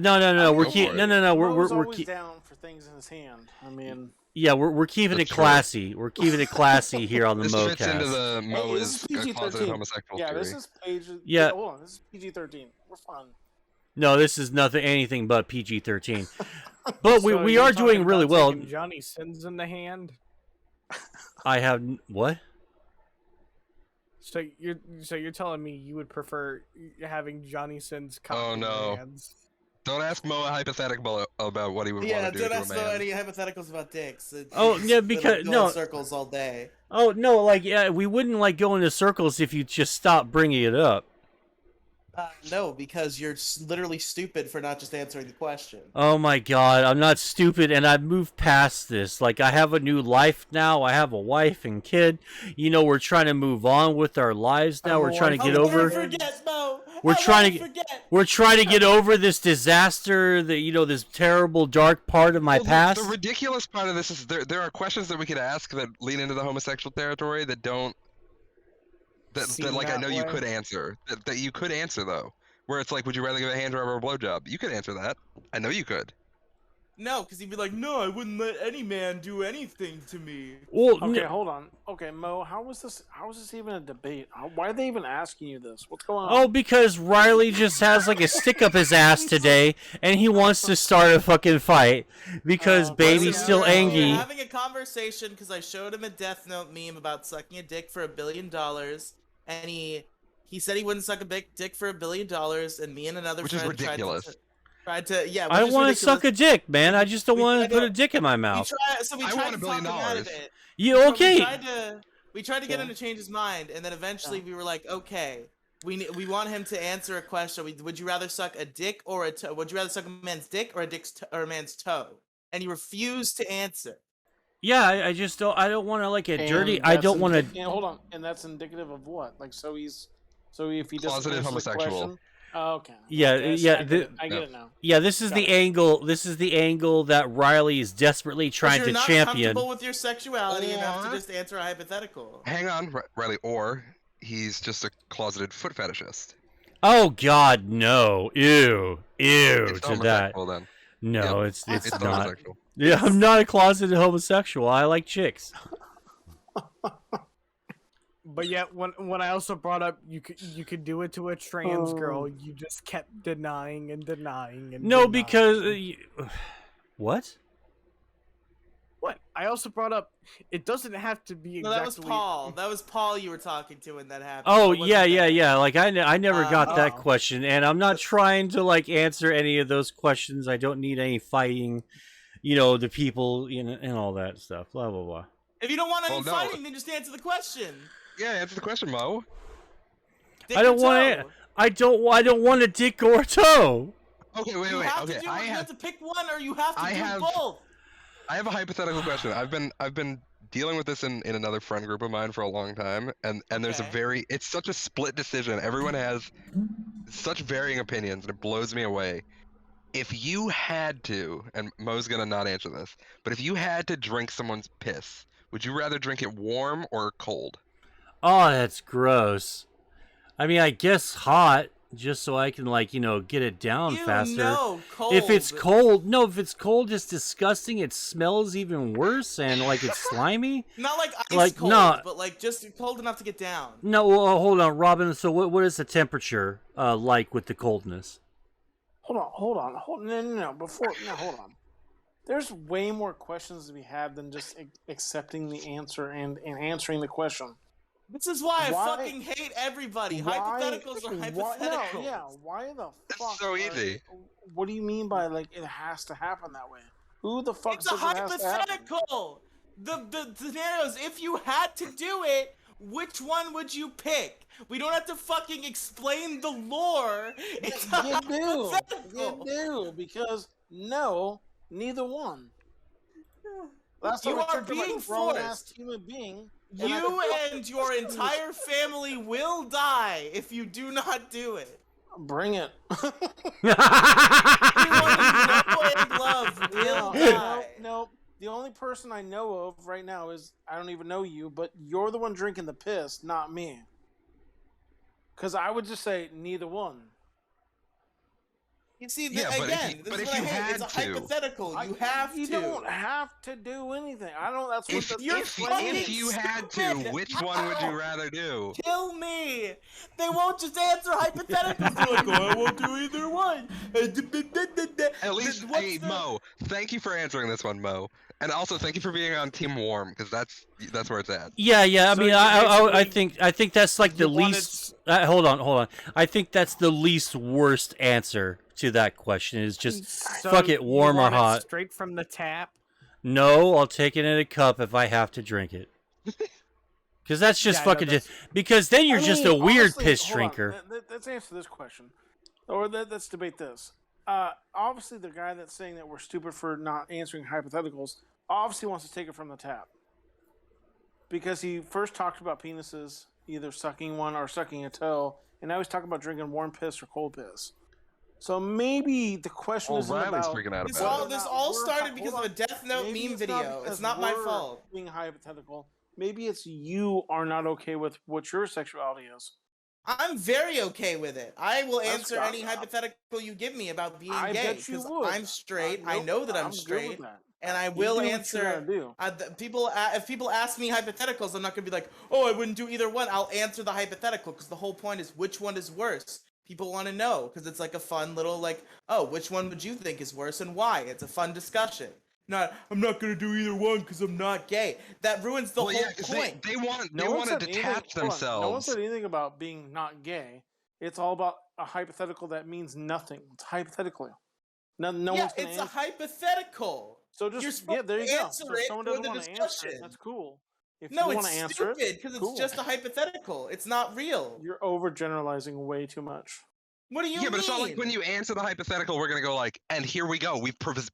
we're go keeping for it. no, Mo's we're always down for things in his hand. I mean, yeah, we're keeping That's it true. classy. We're keeping it classy here on the this fits into Moecast. the Mo hey, is this is a PG-13. closeted homosexual Yeah, theory. this is page. Yeah. Hold on, this is PG-13. We're fine. No, this is anything but PG-13. But So we you're are talking doing really about well. taking Johnny Sins in the hand. I have what? So you're telling me you would prefer having Johnny Sins cock Oh, in your no. hands? Don't ask Mo a hypothetical about what he would Yeah, want to do don't to a ask man. any hypotheticals about dicks. Oh, yeah, It'll because- go no. in circles all day. Oh no, like, yeah, we wouldn't like go into circles if you just stop bringing it up. No, because you're literally stupid for not just answering the question. Oh my god, I'm not stupid and I've moved past this. Like, I have a new life now. I have a wife and kid. You know, we're trying to move on with our lives now. We're trying to get I'll over. never forget, Mo. We're I'll trying never to forget. we're trying to get over this disaster, this terrible dark part of my Well, past. The ridiculous part of this is there are questions that we could ask that lean into the homosexual territory that don't that Seem like I that know you way. could answer that you could answer though. Where it's like, would you rather give a hand job or a blowjob? You could answer that. I know you could. No, because he'd be like, no, I wouldn't let any man do anything to me. Well, Okay, hold on. Okay, Mo, how is this even a debate? Why are they even asking you this? What's going on? oh, because Riely just has like a stick up his ass today, and he wants to start a fucking fight because Oh, baby's yeah, still yeah, We were angry. having a conversation because I showed him a Death Note meme about sucking a dick for $1 billion, and he said he wouldn't suck a big dick for $1 billion, and me and another Which is friend ridiculous. tried to yeah. I which is want to ridiculous. suck a dick, man. I just don't We want to tried put to- a dick in my We mouth. tried I to want $1 talk billion. him out of it. You But okay? We tried to get Yeah. him to change his mind, and then eventually we were like, okay, we want him to answer a question. Would you rather suck a dick or a toe? Would you rather suck a man's dick or a man's toe? And he refused to answer. Yeah, I just don't. I don't want to like get And dirty. I that's don't want to. Hold on, and that's indicative of what? Like, so if he doesn't Closeted answer the homosexual. question, oh, okay. Yeah, Okay, yeah, I get it now. Yeah, this is Got the it. angle. This is the angle that Riely is desperately trying You're to not champion. comfortable with your sexuality enough to Or- just answer a hypothetical. Hang on, Riley. Or he's just a closeted foot fetishist. Oh God, no! Ew, ew It's to that. homosexual then. No, Yep. it's It's not. homosexual. Yeah, I'm not a closeted homosexual. I like chicks. But yet, when I also brought up you could do it to a trans girl, you just kept denying and denying and No, denying. because what? What? I also brought up it doesn't have to be No, exactly. that was Paul. That was Paul you were talking to when that happened. Oh It wasn't yeah, that. yeah, yeah. Like I never got that Oh. question, and I'm not trying to like answer any of those questions. I don't need any fighting, the people, and all that stuff. Blah blah blah. If you don't want any Well, no. fighting, then just answer the question. Yeah, answer the question, Mo. Dick I don't or want toe? it. I don't want a dick or a toe. Okay, wait. You have Okay, to you have to pick one, or you have to I do have- both. I have a hypothetical question. I've been dealing with this in another friend group of mine for a long time, and there's Okay. it's such a split decision. Everyone has such varying opinions, and it blows me away. If you had to, and Mo's gonna not answer this, but if you had to drink someone's piss, would you rather drink it warm or cold? Oh, that's gross. I mean, I guess hot, just so I can get it down faster. No, cold. If it's cold, no. If it's cold, it's disgusting. It smells even worse, and it's slimy. not like ice like, cold, no. but just cold enough to get down. No, well, hold on, Robin. So, what is the temperature like with the coldness? Hold on. No. Hold on. There's way more questions to be had than just accepting the answer and answering the question. This is why Why- I fucking hate everybody. Why- Hypotheticals are hypotheticals. No, yeah. Why the It's fuck? so are- easy. What do you mean by it has to happen that way? Who the fuck It's a says it has to happen? hypothetical. The scenarios. If you had to do it, which one would you pick? We don't have to fucking explain the lore. It's a You do. hypothetical. You do because no, neither one. Last You time I are checked, I'm being a grown-ass forced. human being. and I You can- and your entire family will die if you do not do it. Bring it. Everyone you know and love will die. No. The only person I know of right now is I don't even know you, but you're the one drinking the piss, not me. Because I would just say neither one. You see, Yeah, but if again, you- this but is if what I you hate. It's a had to- hypothetical. You have You to. don't have to do anything. I don't. That's what. If, that's You're if, fucking if you had to, stupid. which one would you Ow. rather do? Kill me! They won't just answer hypotheticals. They're like, oh, I won't do either one. At least, hey, Mo, thank you for answering this one, Mo. And also, thank you for being on Team Warm, because that's where it's at. Yeah. I So mean, you I basically- think that's like the you wanted least. Hold on. I think that's the least worst answer to that question. Is just So fuck it, you warm or want it hot. straight from the tap. No, I'll take it in a cup if I have to drink it. Because that's just Yeah, I know, fucking that's- just because then you're I just mean, a weird honestly, piss hold on. drinker. Let's answer this question, or let's debate this. Obviously, the guy that's saying that we're stupid for not answering hypotheticals obviously wants to take it from the tap because he first talked about penises, either sucking one or sucking a toe, and now he's talking about drinking warm piss or cold piss. So maybe the question Well, isn't Riley's about freaking out This about all it. this not all we're started because hold of a on. Death Note Maybe meme it's not video. It's because not my we're fault. being hypothetical. Maybe it's you are not okay with what your sexuality is. I'm very okay with it. I will That's answer good. any hypothetical you give me about being I gay bet you because would. I'm straight. I Nope, know that I'm good with straight, that. and I You will do what you answer. gotta do. If people ask me hypotheticals, I'm not gonna be like, oh, I wouldn't do either one. I'll answer the hypothetical because the whole point is which one is worse. People want to know because it's like a fun little like, oh, which one would you think is worse and why? It's a fun discussion. Not, I'm not gonna do either one because I'm not gay. That ruins the Well, whole yeah, 'cause point. they want No they one want to said anything. detach hold on. No one themselves. said anything about being not gay. It's all about a hypothetical that means nothing. It's hypothetically. No Yeah, one's gonna it's a answer. hypothetical. So You're just supposed there to you go. answer So it if someone for doesn't the want to answer it, discussion. that's cool. If No, you want it's to answer stupid it, because cool. it's just a hypothetical. It's not real. You're overgeneralizing way too much. What do you Yeah, mean? but it's not like when you answer the hypothetical, we're gonna go like, and here we go.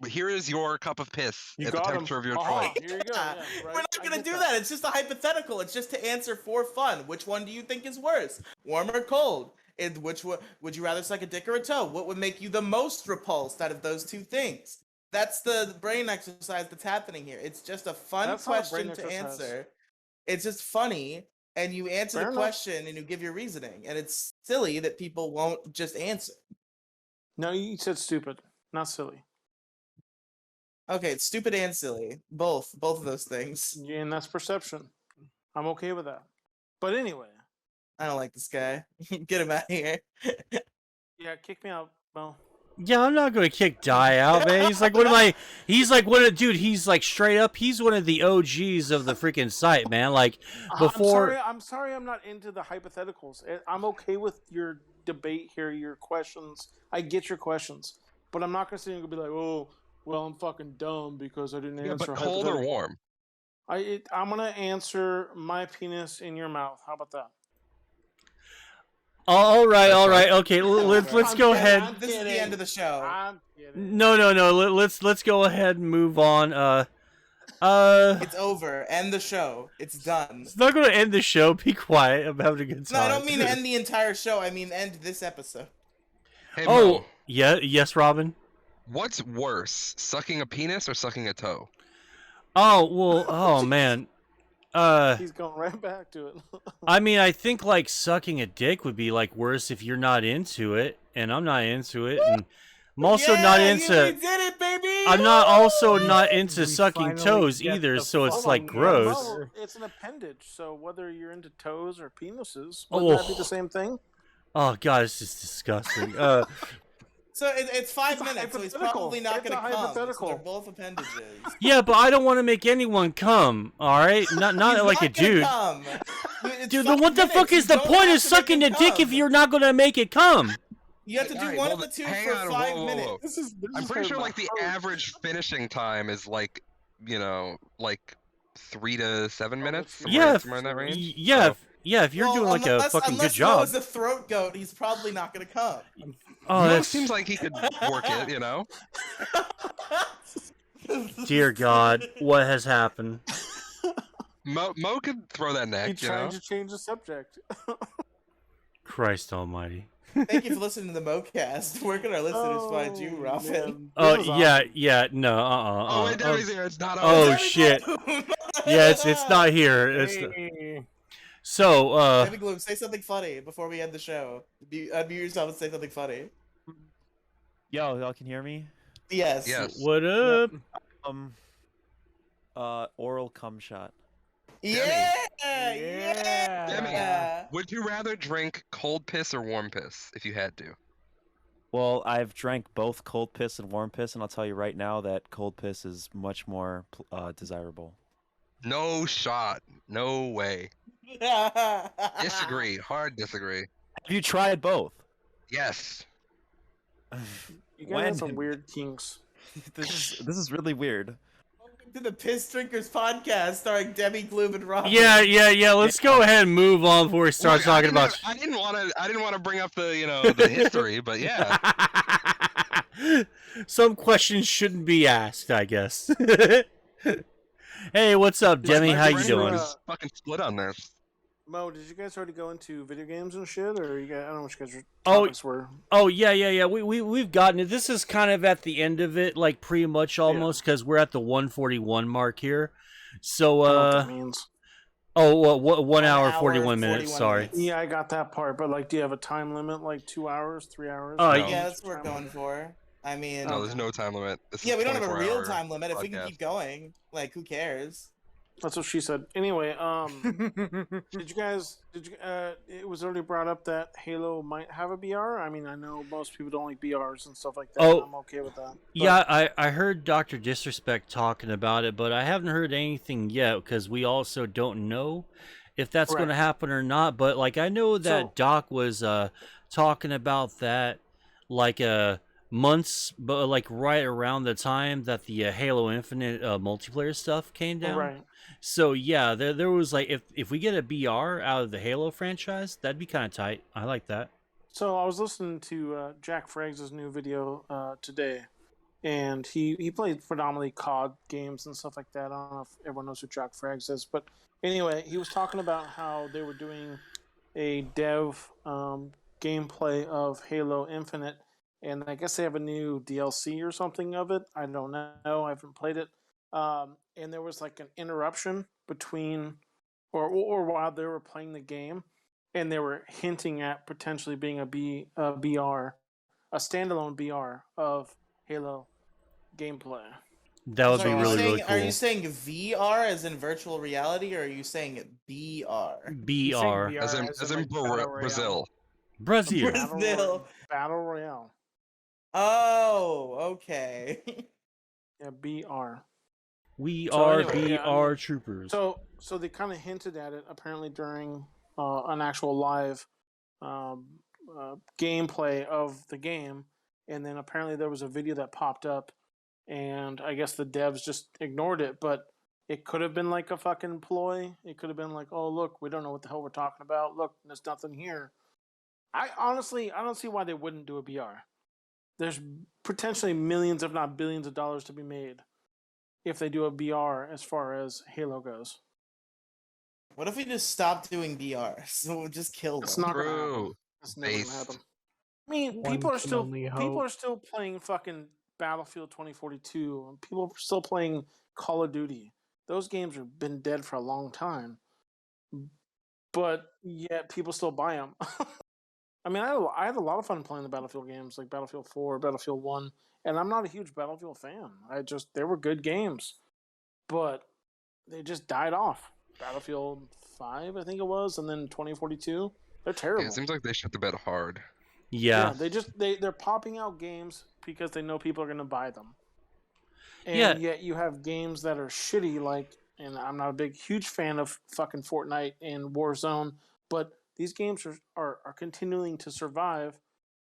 Here is your cup of piss You at the got 'em. temperature of your Aha, choice. here you go. Yeah, Yeah, we're right. not I gonna get do that. that. It's just a hypothetical. It's just to answer for fun. Which one do you think is worse, warm or cold? And which one would you rather suck a dick or a toe? What would make you the most repulsed out of those two things? That's the brain exercise that's happening here. It's just a fun That's not a brain question to exercise. answer. It's just funny, and you answer Fair the enough. question and you give your reasoning. And it's silly that people won't just answer. No, you said stupid, not silly. Okay, it's stupid and silly. Both of those things. Yeah, and that's perception. I'm okay with that. But anyway, I don't like this guy. Get him out of here. yeah, kick me out, Mo. Yeah, I'm not gonna kick Die out, man. He's like one of my. He's like one of dude. He's like straight up. He's one of the OGs of the freaking site, man. Like before. I'm sorry. I'm not into the hypotheticals. I'm okay with your debate here, your questions. I get your questions, but I'm not gonna sit here and be like, oh, well, I'm fucking dumb because I didn't Yeah, answer. but cold or hypothetical. warm? I'm gonna answer my penis in your mouth. How about that? All right, That's all fine. right. Okay, let's I'm go kidding, ahead. I'm This is the kidding. end of the show. I'm kidding. No. Let's go ahead and move on. It's over. End the show. It's done. It's not gonna end the show. Be quiet. I'm having a good No, time. I don't mean end the entire show. I mean end this episode. Hey, Oh, Mo, yeah, yes, Robin. what's worse, sucking a penis or sucking a toe? Oh well. Oh man. He's going right back to it. I mean, I think like sucking a dick would be like worse if you're not into it, and I'm not into it, and I'm also not Yeah, into. we did it, baby. I'm not also not into We sucking finally toes get either, the so it's Hold like on, gross. Mo, it's an appendage, so whether you're into toes or penises, wouldn't that be Oh. the same thing? Oh god, it's just disgusting. So it's 5 It's a minutes, so he's hypothetical. probably not It's a gonna come. So hypothetical. they're both appendages. Yeah, but I don't want to make anyone come. All right, not He's like a not gonna dude. come. It's Dude, 5 then what the fuck minutes. is the You don't point have of to make sucking a him dick if come. you're not gonna make it come? You have to do Alright, one well, of the two hang for on, 5 whoa, whoa, minutes. whoa. This I'm is pretty sure hurting like my the heart. average finishing time is like, 3 to 7 minutes. Yeah, somewhere in that range. Yeah, So- if you're doing like a fucking good unless job. Noah's a throat goat, he's probably not gonna come. Oh, Mo that's seems like he could work it, you know. dear God, what has happened? Mo could throw that He neck, you tried know. to change the subject. Christ Almighty. Thank you for listening to the Moecast. Where can our listeners find you, Robin? man. Oh This was yeah, no, Oh wait, Demi's here. It's not. Oh, on. shit. Yeah, it's not here. It's Hey. so Demigloom, say something funny before we end the show. Unmute yourself and say something funny. Yo, y'all can hear me? Yes. Yes. what up? Oral cum shot. Yeah. Yeah. Demi, would you rather drink cold piss or warm piss if you had to? Well, I've drank both cold piss and warm piss, and I'll tell you right now that cold piss is much more desirable. No shot. No way. Yeah. Disagree. Hard disagree. Have you tried both? Yes. You guys have some weird kinks. This is really weird. to the Piss Drinkers podcast starring Demigloom and Robin. Yeah. Let's go ahead and move on before we start Look, talking about. I didn't want to bring up the the history, but yeah. Some questions shouldn't be asked, I guess. Hey, what's up, Demi? My How you brain doing? was fucking split on this. Mo, did you guys already go into video games and shit, or you guys? I don't know what you guys' Oh, topics were. Oh yeah. We've gotten it. This is kind of at the end of it, like pretty much almost, because we're at the 141 mark here. So I don't know what that means. oh, well, 1 1 hour hour, 41 minutes. 41 Sorry. minutes. Yeah, I got that part, but like, do you have a time limit, like 2 hours, 3 hours? Oh, No. Yeah, that's what we're going for. I mean, No, there's no time limit. This yeah, is we don't have a 24 real hour time limit. If we can podcast. keep going, like, who cares? That's what she said. Anyway, did you guys? It was already brought up that Halo might have a BR. I mean, I know most people don't like BRs and stuff like that. Oh. I'm okay with that. But Yeah, I heard Dr. Disrespect talking about it, but I haven't heard anything yet because we also don't know if that's going to Correct. happen or not. But like, I know that So- Doc was talking about that like months, but like right around the time that the Halo Infinite multiplayer stuff came down. Right. So yeah, there was like, if we get a BR out of the Halo franchise, that'd be kind of tight. I like that. So I was listening to Jack Fraggs' new video today, and he played predominantly COD games and stuff like that. I don't know if everyone knows who Jack Fraggs is, but anyway, he was talking about how they were doing a dev gameplay of Halo Infinite, and I guess they have a new DLC or something of it. I don't know. I haven't played it. And there was like an interruption between, or while they were playing the game, and they were hinting at potentially being a BR, a standalone BR of Halo gameplay. That would So be are you really, saying, really Are you cool. saying VR as in virtual reality, or are you saying BR? He's saying BR. As in, like, Battle Royale. Brazil. Brazil. Brazil. Battle Royale. Oh, okay. Yeah, BR. We So are anyway, yeah, I BR mean, troopers. So they kind of hinted at it apparently during an actual live gameplay of the game, and then apparently there was a video that popped up, and I guess the devs just ignored it, but it could have been like a fucking ploy. It could have been like, oh look, we don't know what the hell we're talking about. Look, there's nothing here. I don't see why they wouldn't do a BR. There's potentially millions, if not billions, of dollars to be made if they do a BR as far as Halo goes. What if we just stop doing BR? So we'll just kill them. It's not gonna happen. True. It's never gonna Based. happen. I mean, One people are can still only people hope. are still playing fucking Battlefield 2042, and people are still playing Call of Duty. Those games have been dead for a long time, but yet people still buy them. I mean, I had a lot of fun playing the Battlefield games, like Battlefield 4, Battlefield 1, and I'm not a huge Battlefield fan. They were good games, but they just died off. Battlefield 5, I think it was, and then 2042. They're terrible. Yeah, it seems like they shut the bed hard. Yeah. They're popping out games because they know people are going to buy them. And Yeah. yet you have games that are shitty, like, and I'm not a huge fan of fucking Fortnite and Warzone, but these games are continuing to survive,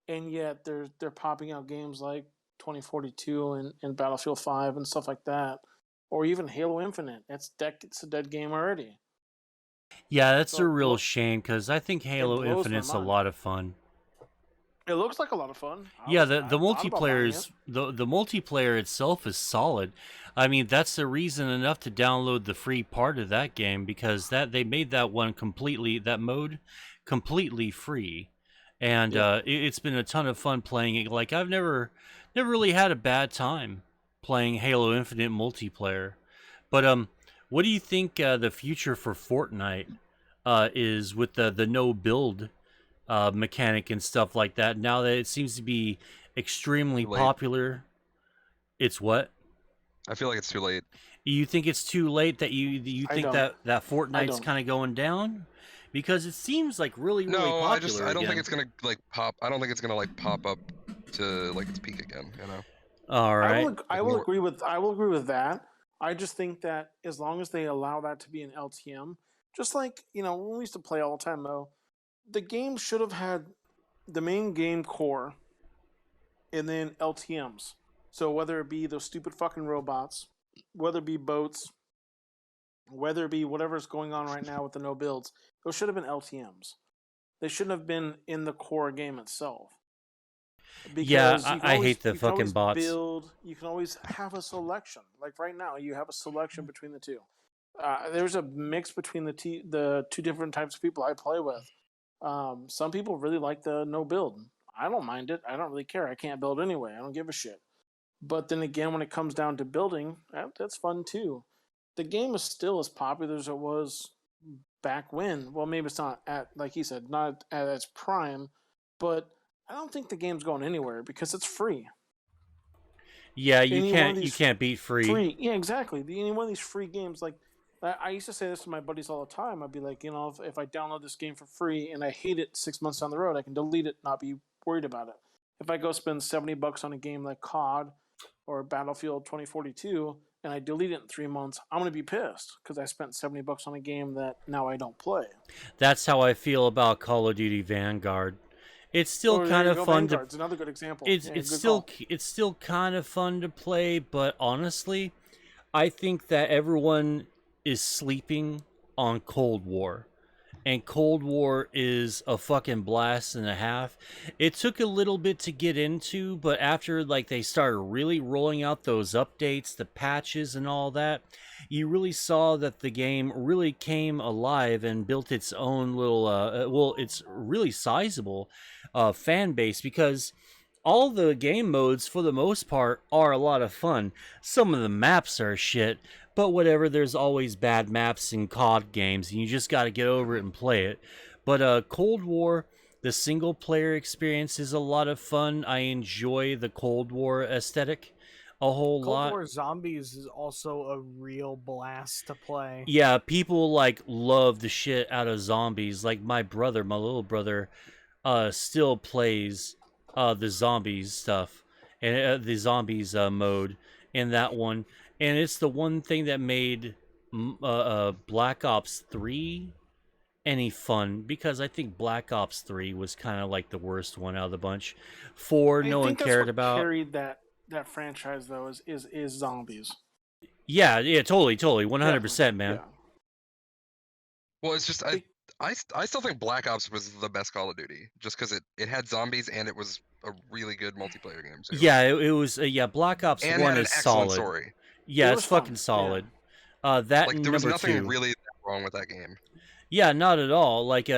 and yet they're popping out games like 2042 and Battlefield 5 and stuff like that, or even Halo Infinite. It's a dead game already. Yeah, that's So a real what- shame because I think Halo blows my Infinite's a mind. lot of fun. It looks like a lot of fun. Yeah, the I thought about multiplayer buying is the multiplayer itself is solid. I mean, that's the reason enough to download the free part of that game because they made that mode completely free, and it's been a ton of fun playing it. Like I've never really had a bad time playing Halo Infinite multiplayer. But what do you think the future for Fortnite is with the no build mechanic and stuff like that? Now that it seems to be extremely Late. popular, it's what? I feel like it's too late. You think it's too late that you I think don't. that Fortnite's don't. kind of going down? Because it seems like really No, popular I don't again. think it's gonna like pop. I don't think it's gonna like pop up to like its peak again. You know. All right. I will agree with that. I just think that as long as they allow that to be an LTM, just like when we used to play all the time, Mo, the game should have had the main game core and then LTMs. So whether it be those stupid fucking robots whether it be boats, whether it be whatever's going on right now with the no builds, those should have been LTMs. They shouldn't have been in the core game itself. Yeah, Because you can I always, hate the you can fucking always bots. build. You can always have a selection. Like right now, you have a selection between the two. There's a mix between the two different types of people I play with. Some people really like the no build. I don't mind it. I don't really care. I can't build anyway. I don't give a shit. But then again, when it comes down to building, that's fun too. The game is still as popular as it was back when. Well, maybe it's not at, like he said, not at its prime, but I don't think the game's going anywhere because it's free. Yeah, you Any one of can't these beat free. Yeah, exactly. Any one of these free games, like I used to say this to my buddies all the time. I'd be like, if I download this game for free and I hate it 6 months down the road, I can delete it, not be worried about it. If I go spend $70 on a game like COD or Battlefield 2042 and I delete it in 3 months, I'm gonna be pissed because I spent $70 on a game that now I don't play. That's how I feel about Call of Duty Vanguard. It's still kind of fun Vanguard's another good example. it's still kind of fun to play, but honestly, I think that everyone is sleeping on Cold War. And Cold War is a fucking blast and a half. It took a little bit to get into, but after like they started really rolling out those updates, the patches and all that, you really saw that the game really came alive and built its own little it's really sizable fan base, because all the game modes for the most part are a lot of fun. Some of the maps are shit, but whatever, there's always bad maps in COD games, and you just got to get over it and play it. But Cold War, the single player experience is a lot of fun. I enjoy the Cold War aesthetic a whole lot. Cold War Zombies is also a real blast to play. Yeah, people like love the shit out of zombies. Like my little brother, still plays the zombies stuff and the zombies mode in that one. And it's the one thing that made Black Ops 3 any fun, because I think Black Ops 3 was kind of like the worst one out of the bunch. 4, no one cared about. Carried that franchise though is zombies. Yeah, totally, 100%, man. Yeah. Well, it's just I still think Black Ops was the best Call of Duty, just because it had zombies and it was a really good multiplayer game too. Yeah, it was. Black Ops and 1 had an is excellent solid. story. Yeah, It it's was fun, fucking solid. That Like there was number nothing 2. really wrong with that game. Yeah, not at all. Like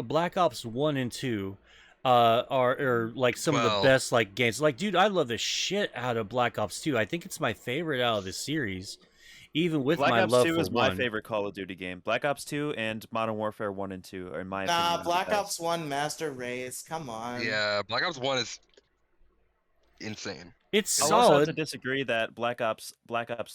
Black Ops 1 and 2 are like some of the best like games. Like, dude, I love the shit out of Black Ops 2. I think it's my favorite out of the series, even with Black my Ops love 2 for is 1. my favorite Call of Duty game. Black Ops 2 and Modern Warfare 1 and 2 are in my opinion. Nah, the Black best. Ops 1 Master Race. Come on. Yeah, Black Ops 1 is insane. It's I'll also have to solid. disagree that Black Ops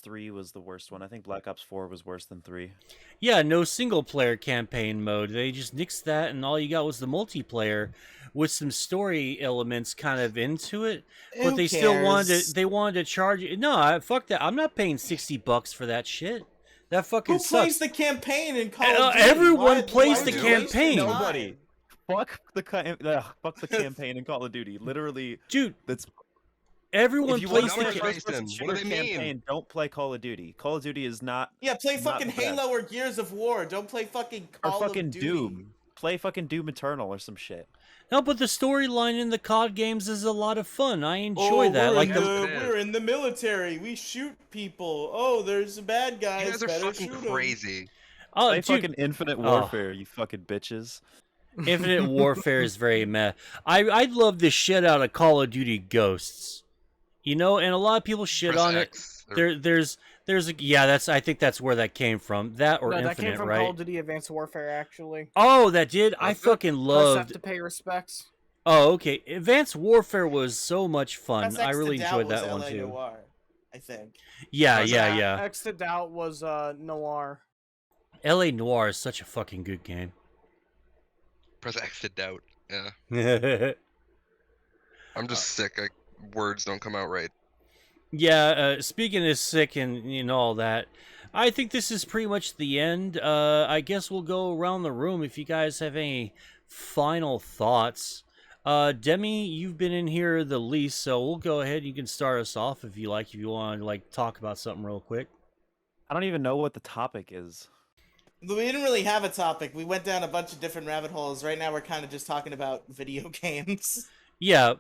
3 was the worst one. I think Black Ops 4 was worse than 3. Yeah, no single player campaign mode. They just nixed that, and all you got was the multiplayer with some story elements kind of into it. But Who they still wanted cares? they wanted to charge you. No, fuck that. I'm not paying $60 for that shit. That fucking Who plays sucks. the campaign in Call of Duty? Everyone plays would the you waste your campaign. time? Nobody. Fuck the campaign in Call of Duty. Literally, Dude, that's everyone if you plays want to play the a first-person Jason, what do shooter they mean? campaign, don't play Call of Duty. Call of Duty is not Yeah, play Not fucking the best. Halo or Gears of War. Don't play fucking or Call fucking of Duty. Doom. Play fucking Doom Eternal or some shit. No, but the storyline in the COD games is a lot of fun. I enjoy that. We're, Like in the we're in the military. We shoot people. Oh, there's bad guys. You guys are Better fucking shoot 'em. crazy. Play dude, fucking Infinite Warfare, you fucking bitches. Infinite Warfare is very meh. I love the shit out of Call of Duty Ghosts. You know, and a lot of people shit Press on X, or- there's a I think that's where that came from. That or No, Infinite, that came from right? Call of Duty Advanced Warfare, actually. Oh, that did. I Was it? fucking Press F loved. to pay respects. Oh, okay. Advanced Warfare was so much fun. Press I X really to Doubt enjoyed was that one LA too. Noire, I think. Yeah. X to Doubt was Noir. LA Noire is such a fucking good game. Press X to doubt. Yeah, Yeah, I'm just sick. Words don't come out right. speaking of sick and all that, I think this is pretty much the end. I guess we'll go around the room if you guys have any final thoughts. Demi, you've been in here the least, so we'll go ahead. You can start us off if you like. If you want to like talk about something real quick. I don't even know what the topic is. We didn't really have a topic. We went down a bunch of different rabbit holes. Right now, we're kind of just talking about video games. Yeah,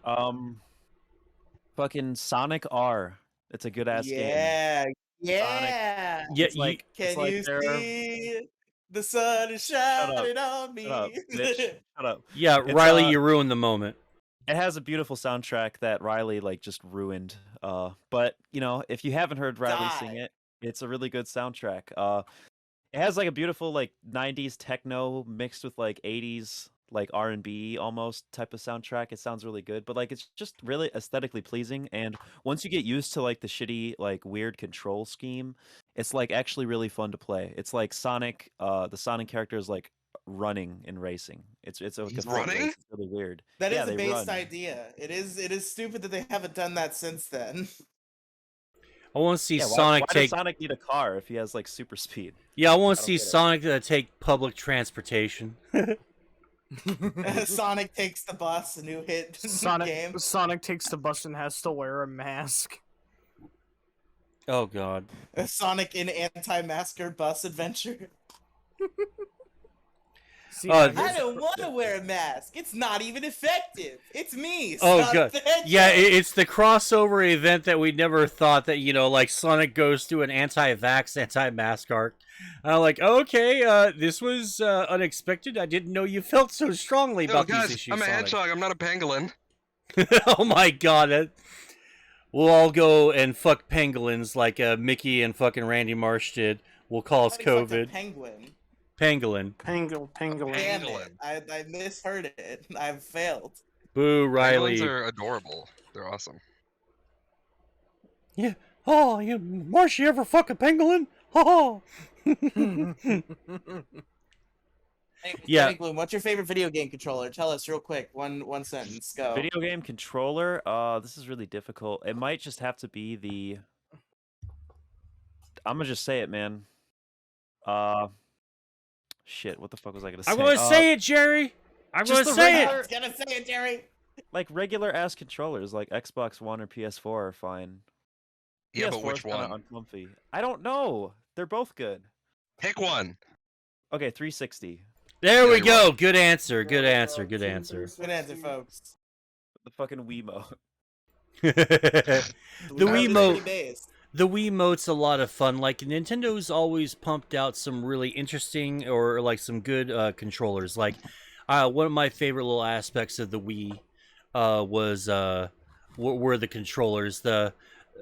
Fucking Sonic R. It's a good ass game. Yeah, yeah. yeah. It's like Can it's like you they're- see the sun is Shut up. shining on me? Shut up, bitch. Shut up. Yeah, It's, Riley, you ruined the moment. It has a beautiful soundtrack that Riely like just ruined. But you know, if you haven't heard Riely sing Die. it, it's a really good soundtrack. It has like a beautiful like 90s techno mixed with like 80s like R&B almost type of soundtrack. It sounds really good, but like it's just really aesthetically pleasing, and once you get used to like the shitty like weird control scheme, it's like actually really fun to play. It's like Sonic, the Sonic character is like running and racing. It's a He's complete running? race. It's really weird. That Yeah, is a they based run. idea. It is stupid that they haven't done that since then. I want to see Yeah, Sonic why take. does Sonic need a car if he has like super speed? Yeah, I want I to don't see get it. Sonic take public transportation. Sonic takes the bus, a new hit game. Sonic takes the bus and has to wear a mask. Oh God. Sonic in anti-masker bus adventure. See, Oh, now I here's don't the- want to wear a mask. It's not even effective. It's me. Oh Sonic God. the Hedgehog. Yeah, it's the crossover event that we never thought that like Sonic goes through an anti-vax, anti-mask arc. I'm like, okay, this was unexpected. I didn't know you felt so strongly Yo, about these guys, issues. I'm a Sonic. hedgehog. I'm not a pangolin. Oh my God. We'll all go and fuck pangolins like Mickey and fucking Randy Marsh did. We'll call us I thought you fucked a COVID. penguin. Pangolin. Pangolin. Damn Pangolin. it. I misheard it. I've failed. Boo, Riley. Pangolins are adorable. They're awesome. Yeah. Oh, you Marsh, you ever fuck a pangolin? Oh. Yeah. Demigloom, what's your favorite video game controller? Tell us real quick. One sentence. Go. Video game controller. This is really difficult. It might just have to be the. I'm gonna just say it, man. Shit. What the fuck was I gonna say? I'm going to say it, Jerry. I'm going just to the say regular- it. I was gonna say it, Jerry. Like regular ass controllers, like Xbox One or PS4 are fine. Yeah, PS4 but which is kinda one? uncomfy. I don't know. They're both good. Pick one. Oh, Okay, 360. There we Very go. well. Good answer. Good answer. Good answer. Good answer, folks. The fucking Wiimote. The Pretty Wiimote. based. The Wiimote's a lot of fun. Like Nintendo's always pumped out some really interesting or like some good controllers. Like one of my favorite little aspects of the Wii was were the controllers. The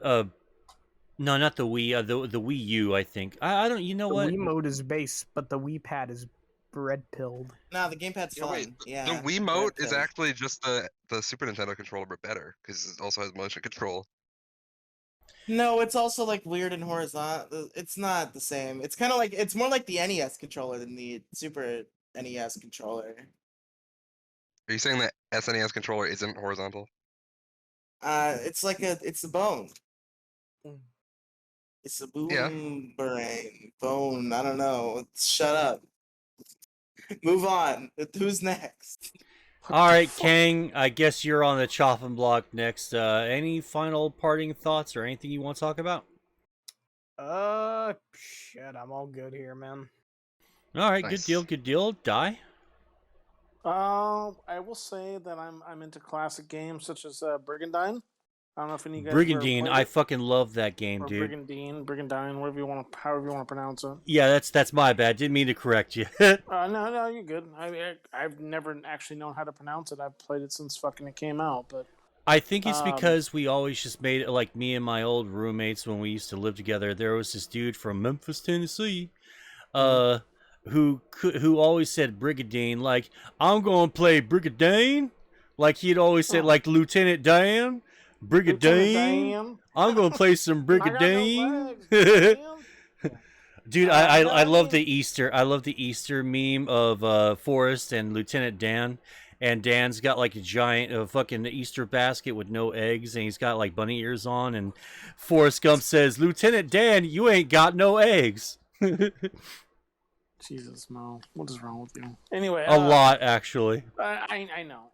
no, not the Wii. The Wii U. I think. I don't. You know the what? Wiimote is base, but the Wii Pad is bread pilled. Nah, the gamepad's Yeah, fun. wait, Yeah. the Wiimote is Red pill. actually just the Super Nintendo controller, but better because it also has motion control. No, it's also like weird and horizontal. It's not the same. It's kind of like it's more like the NES controller than the Super NES controller. Are you saying that SNES controller isn't horizontal? It's like it's a bone. Mm. It's a Yeah. boomerang bone. I don't know. Shut up. Move on. Who's next? All right, Kang. I guess you're on the chopping block next. Any final parting thoughts or anything you want to talk about? Shit, I'm all good here, man. All right, Nice. good deal. Good deal. Die. I will say that I'm into classic games such as Brigandine. I don't know if any of you guys Brigandine. ever I played it, fucking love that game, or dude. Brigandine, however you want to pronounce it. Yeah, that's my bad. Didn't mean to correct you. No, you're good. I've never actually known how to pronounce it. I've played it since fucking it came out, but I think it's Um, because we always just made it like me and my old roommates when we used to live together. There was this dude from Memphis, Tennessee, who always said Brigadine, like I'm gonna play Brigadine, like he'd always say Oh. like Lieutenant Dan, Lieutenant Brigadine. Dan, I'm gonna play some I got no Brigadine. legs, Dan. Dude, I love Brigadine. the Easter meme of Forrest and Lieutenant Dan. And Dan's got like a giant fucking Easter basket with no eggs, and he's got like bunny ears on. And Forrest Gump says, "Lieutenant Dan, you ain't got no eggs." Jesus, Mo, what is wrong with you? Anyway, A lot, actually. I know.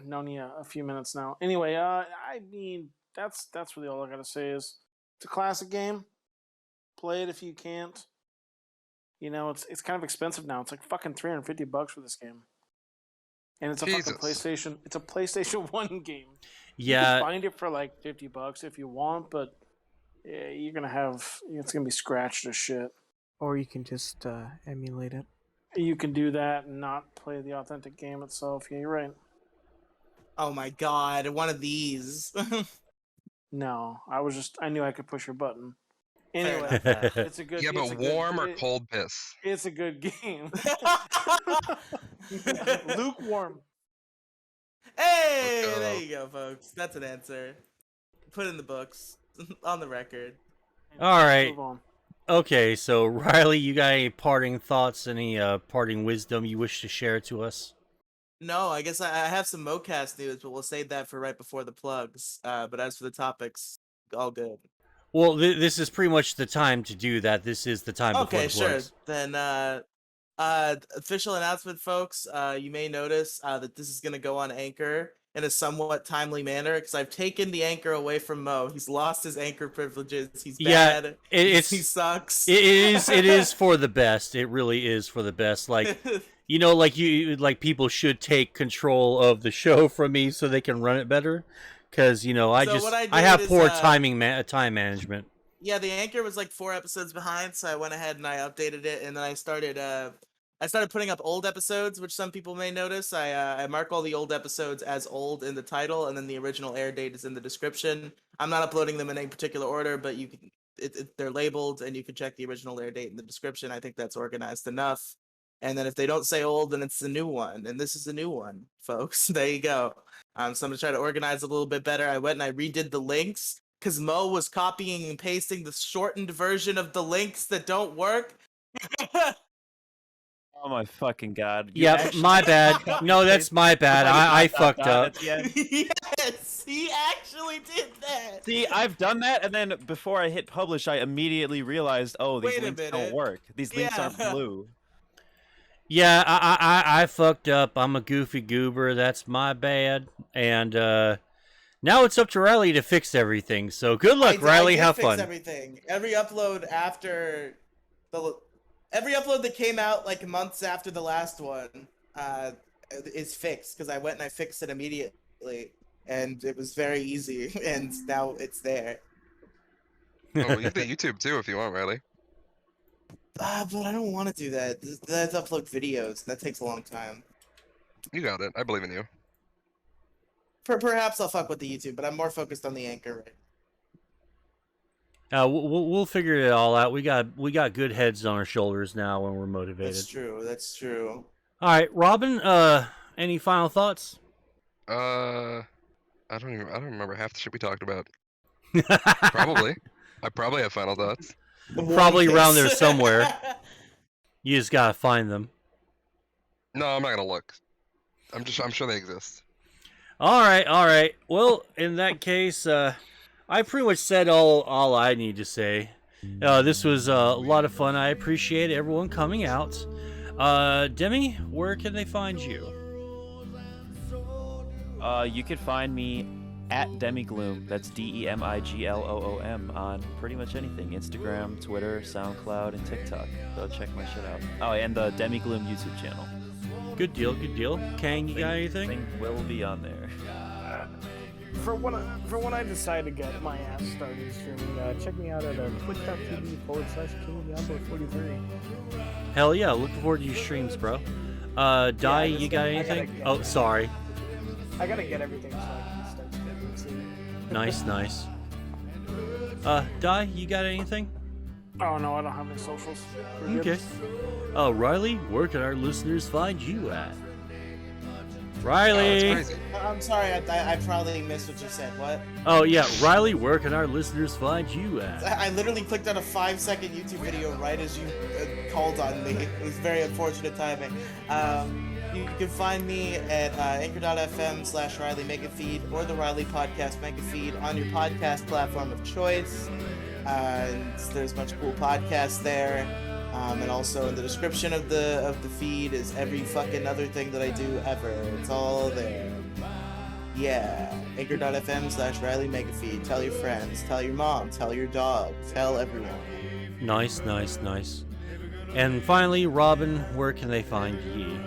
Known you a few minutes now. Anyway, I mean, that's really all I gotta say is it's a classic game. Play it if you can't. You know, it's kind of expensive now. It's like fucking $350 for this game, and it's a fucking PlayStation. It's a PlayStation 1 game. Yeah, You can find it for like $50 if you want, but yeah, you're gonna have it's gonna be scratched as shit. Or you can just emulate it. You can do that and not play the authentic game itself. Yeah, you're right. Oh my god, one of these. No, I knew I could push your button. Anyway, enough. it's a good. Yeah, it's but a good- warm or cold piss? It's a good game. Lukewarm. Hey, Let's go. there you go, folks. That's an answer. Put in the books. On the record. All right. Move on. Okay, so Riley, you got any parting thoughts, any parting wisdom you wish to share to us? No, I guess I have some Moecast news, but we'll save that for right before the plugs. But as for the topics, all good. Well, this is pretty much the time to do that. This is the time before Okay, the sure. plugs. Then, official announcement, folks. You may notice that this is going to go on Anchor in a somewhat timely manner because I've taken the Anchor away from Mo. He's lost his Anchor privileges. He's Yeah, bad. he sucks. It is for the best. It really is for the best. Like, you know, like people should take control of the show from me so they can run it better. Because, you know, I have poor time management. Yeah, the Anchor was like 4 episodes behind, so I went ahead and I updated it, and then I started putting up old episodes, which some people may notice. I mark all the old episodes as old in the title, and then the original air date is in the description. I'm not uploading them in any particular order, but you can they're labeled, and you can check the original air date in the description. I think that's organized enough. And then if they don't say old, then it's the new one, and this is the new one, folks. There you go. So I'm gonna try to organize a little bit better. I went and I redid the links because Mo was copying and pasting the shortened version of the links that don't work. Oh my fucking god. Yeah, my bad. No, that's my bad. I fucked up. Yes, he actually did that. See, I've done that, and then before I hit publish, I immediately realized, oh, these Wait a links don't minute. work. These links Yeah. aren't blue. Yeah, I fucked up. I'm a goofy goober. That's my bad. And now it's up to Riley to fix everything. So good luck, Riley. Have fix fun. Everything. Every upload that came out like months after the last one is fixed because I went and I fixed it immediately, and it was very easy, and now it's there. Oh, you can do YouTube too if you want, Riley. But I don't want to do that. That's upload videos. That takes a long time. You got it. I believe in you. Perhaps I'll fuck with the YouTube, but I'm more focused on the Anchor. We'll figure it all out. We got good heads on our shoulders now when we're motivated. That's true. That's true. All right, Robin. Any final thoughts? I don't remember half the shit we talked about. Probably. I probably have final thoughts. Probably around there somewhere. You just gotta find them. No, I'm not gonna look. I'm sure they exist. All right. Well, in that case, I pretty much said all I need to say. This was a lot of fun. I appreciate everyone coming out. Demi, where can they find you? You can find me at Demigloom. That's DEMIGLOOM on pretty much anything: Instagram, Twitter, SoundCloud, and TikTok. Go check my shit out. Oh, and the Demigloom YouTube channel. Good deal. Kang, you got anything? Thing will be on there. For when I decide to get my ass started streaming, check me out at twitch.tv/KingDiablo43. Hell yeah, looking forward to your streams, bro. Di, you got anything? Oh, sorry. I gotta get everything so I can start streaming soon. Nice. Di, you got anything? Oh no, I don't have any socials. We're good. Okay. Riley, where can our listeners find you at? Oh, Riley! that's crazy. I'm sorry, I probably missed what you said. What? Oh yeah, Riley, where can our listeners find you at? I literally clicked on a 5-second YouTube video right as you called on me. It was very unfortunate timing. You can find me at anchor.fm/Riely Megafeed or the Riely Podcast Megafeed on your podcast platform of choice. And there's a bunch of cool podcasts there. And also in the description of the feed is every fucking other thing that I do ever. It's all there. Yeah. Anchor.fm/Riely Megafeed. Tell your friends. Tell your mom. Tell your dog. Tell everyone. Nice. And finally, Robin, where can they find ye?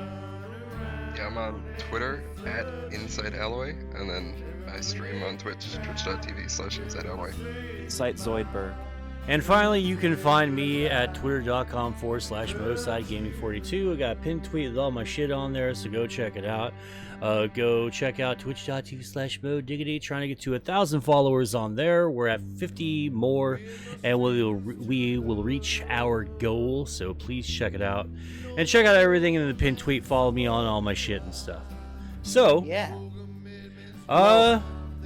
Yeah, I'm on Twitter at InsideAlloy, and then I stream on Twitch, twitch.tv/InsideAlloy. Site Zoidberg. And finally, you can find me at twitter.com/MoesideGaming42. I got a pinned tweet with all my shit on there, so go check it out. Go check out twitch.tv/MoDiggity. Trying to get to 1,000 followers on there. We're at 50 more, and we will reach our goal. So please check it out, and check out everything in the pinned tweet. Follow me on all my shit and stuff. So Yeah.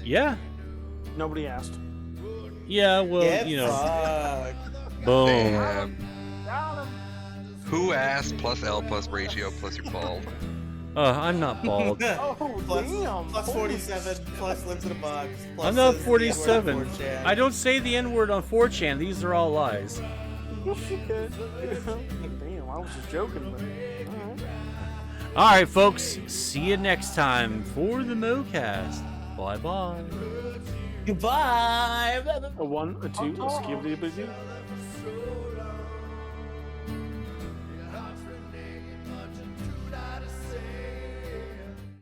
yeah. Nobody asked. Yeah, well, Get you know, fucked. boom. Damn. Who asked plus L plus ratio plus you're bald? I'm not bald. Oh, damn. Plus 47, plus lives in a box. Plus I'm not says the 47. N-word on 4chan. I don't say the N-word on 4chan. These are all lies. Damn, I was just joking, but alright. All right, folks. See you next time for the Moecast. Bye-bye. Goodbye. A 1, a 2, a skibidi-bidi.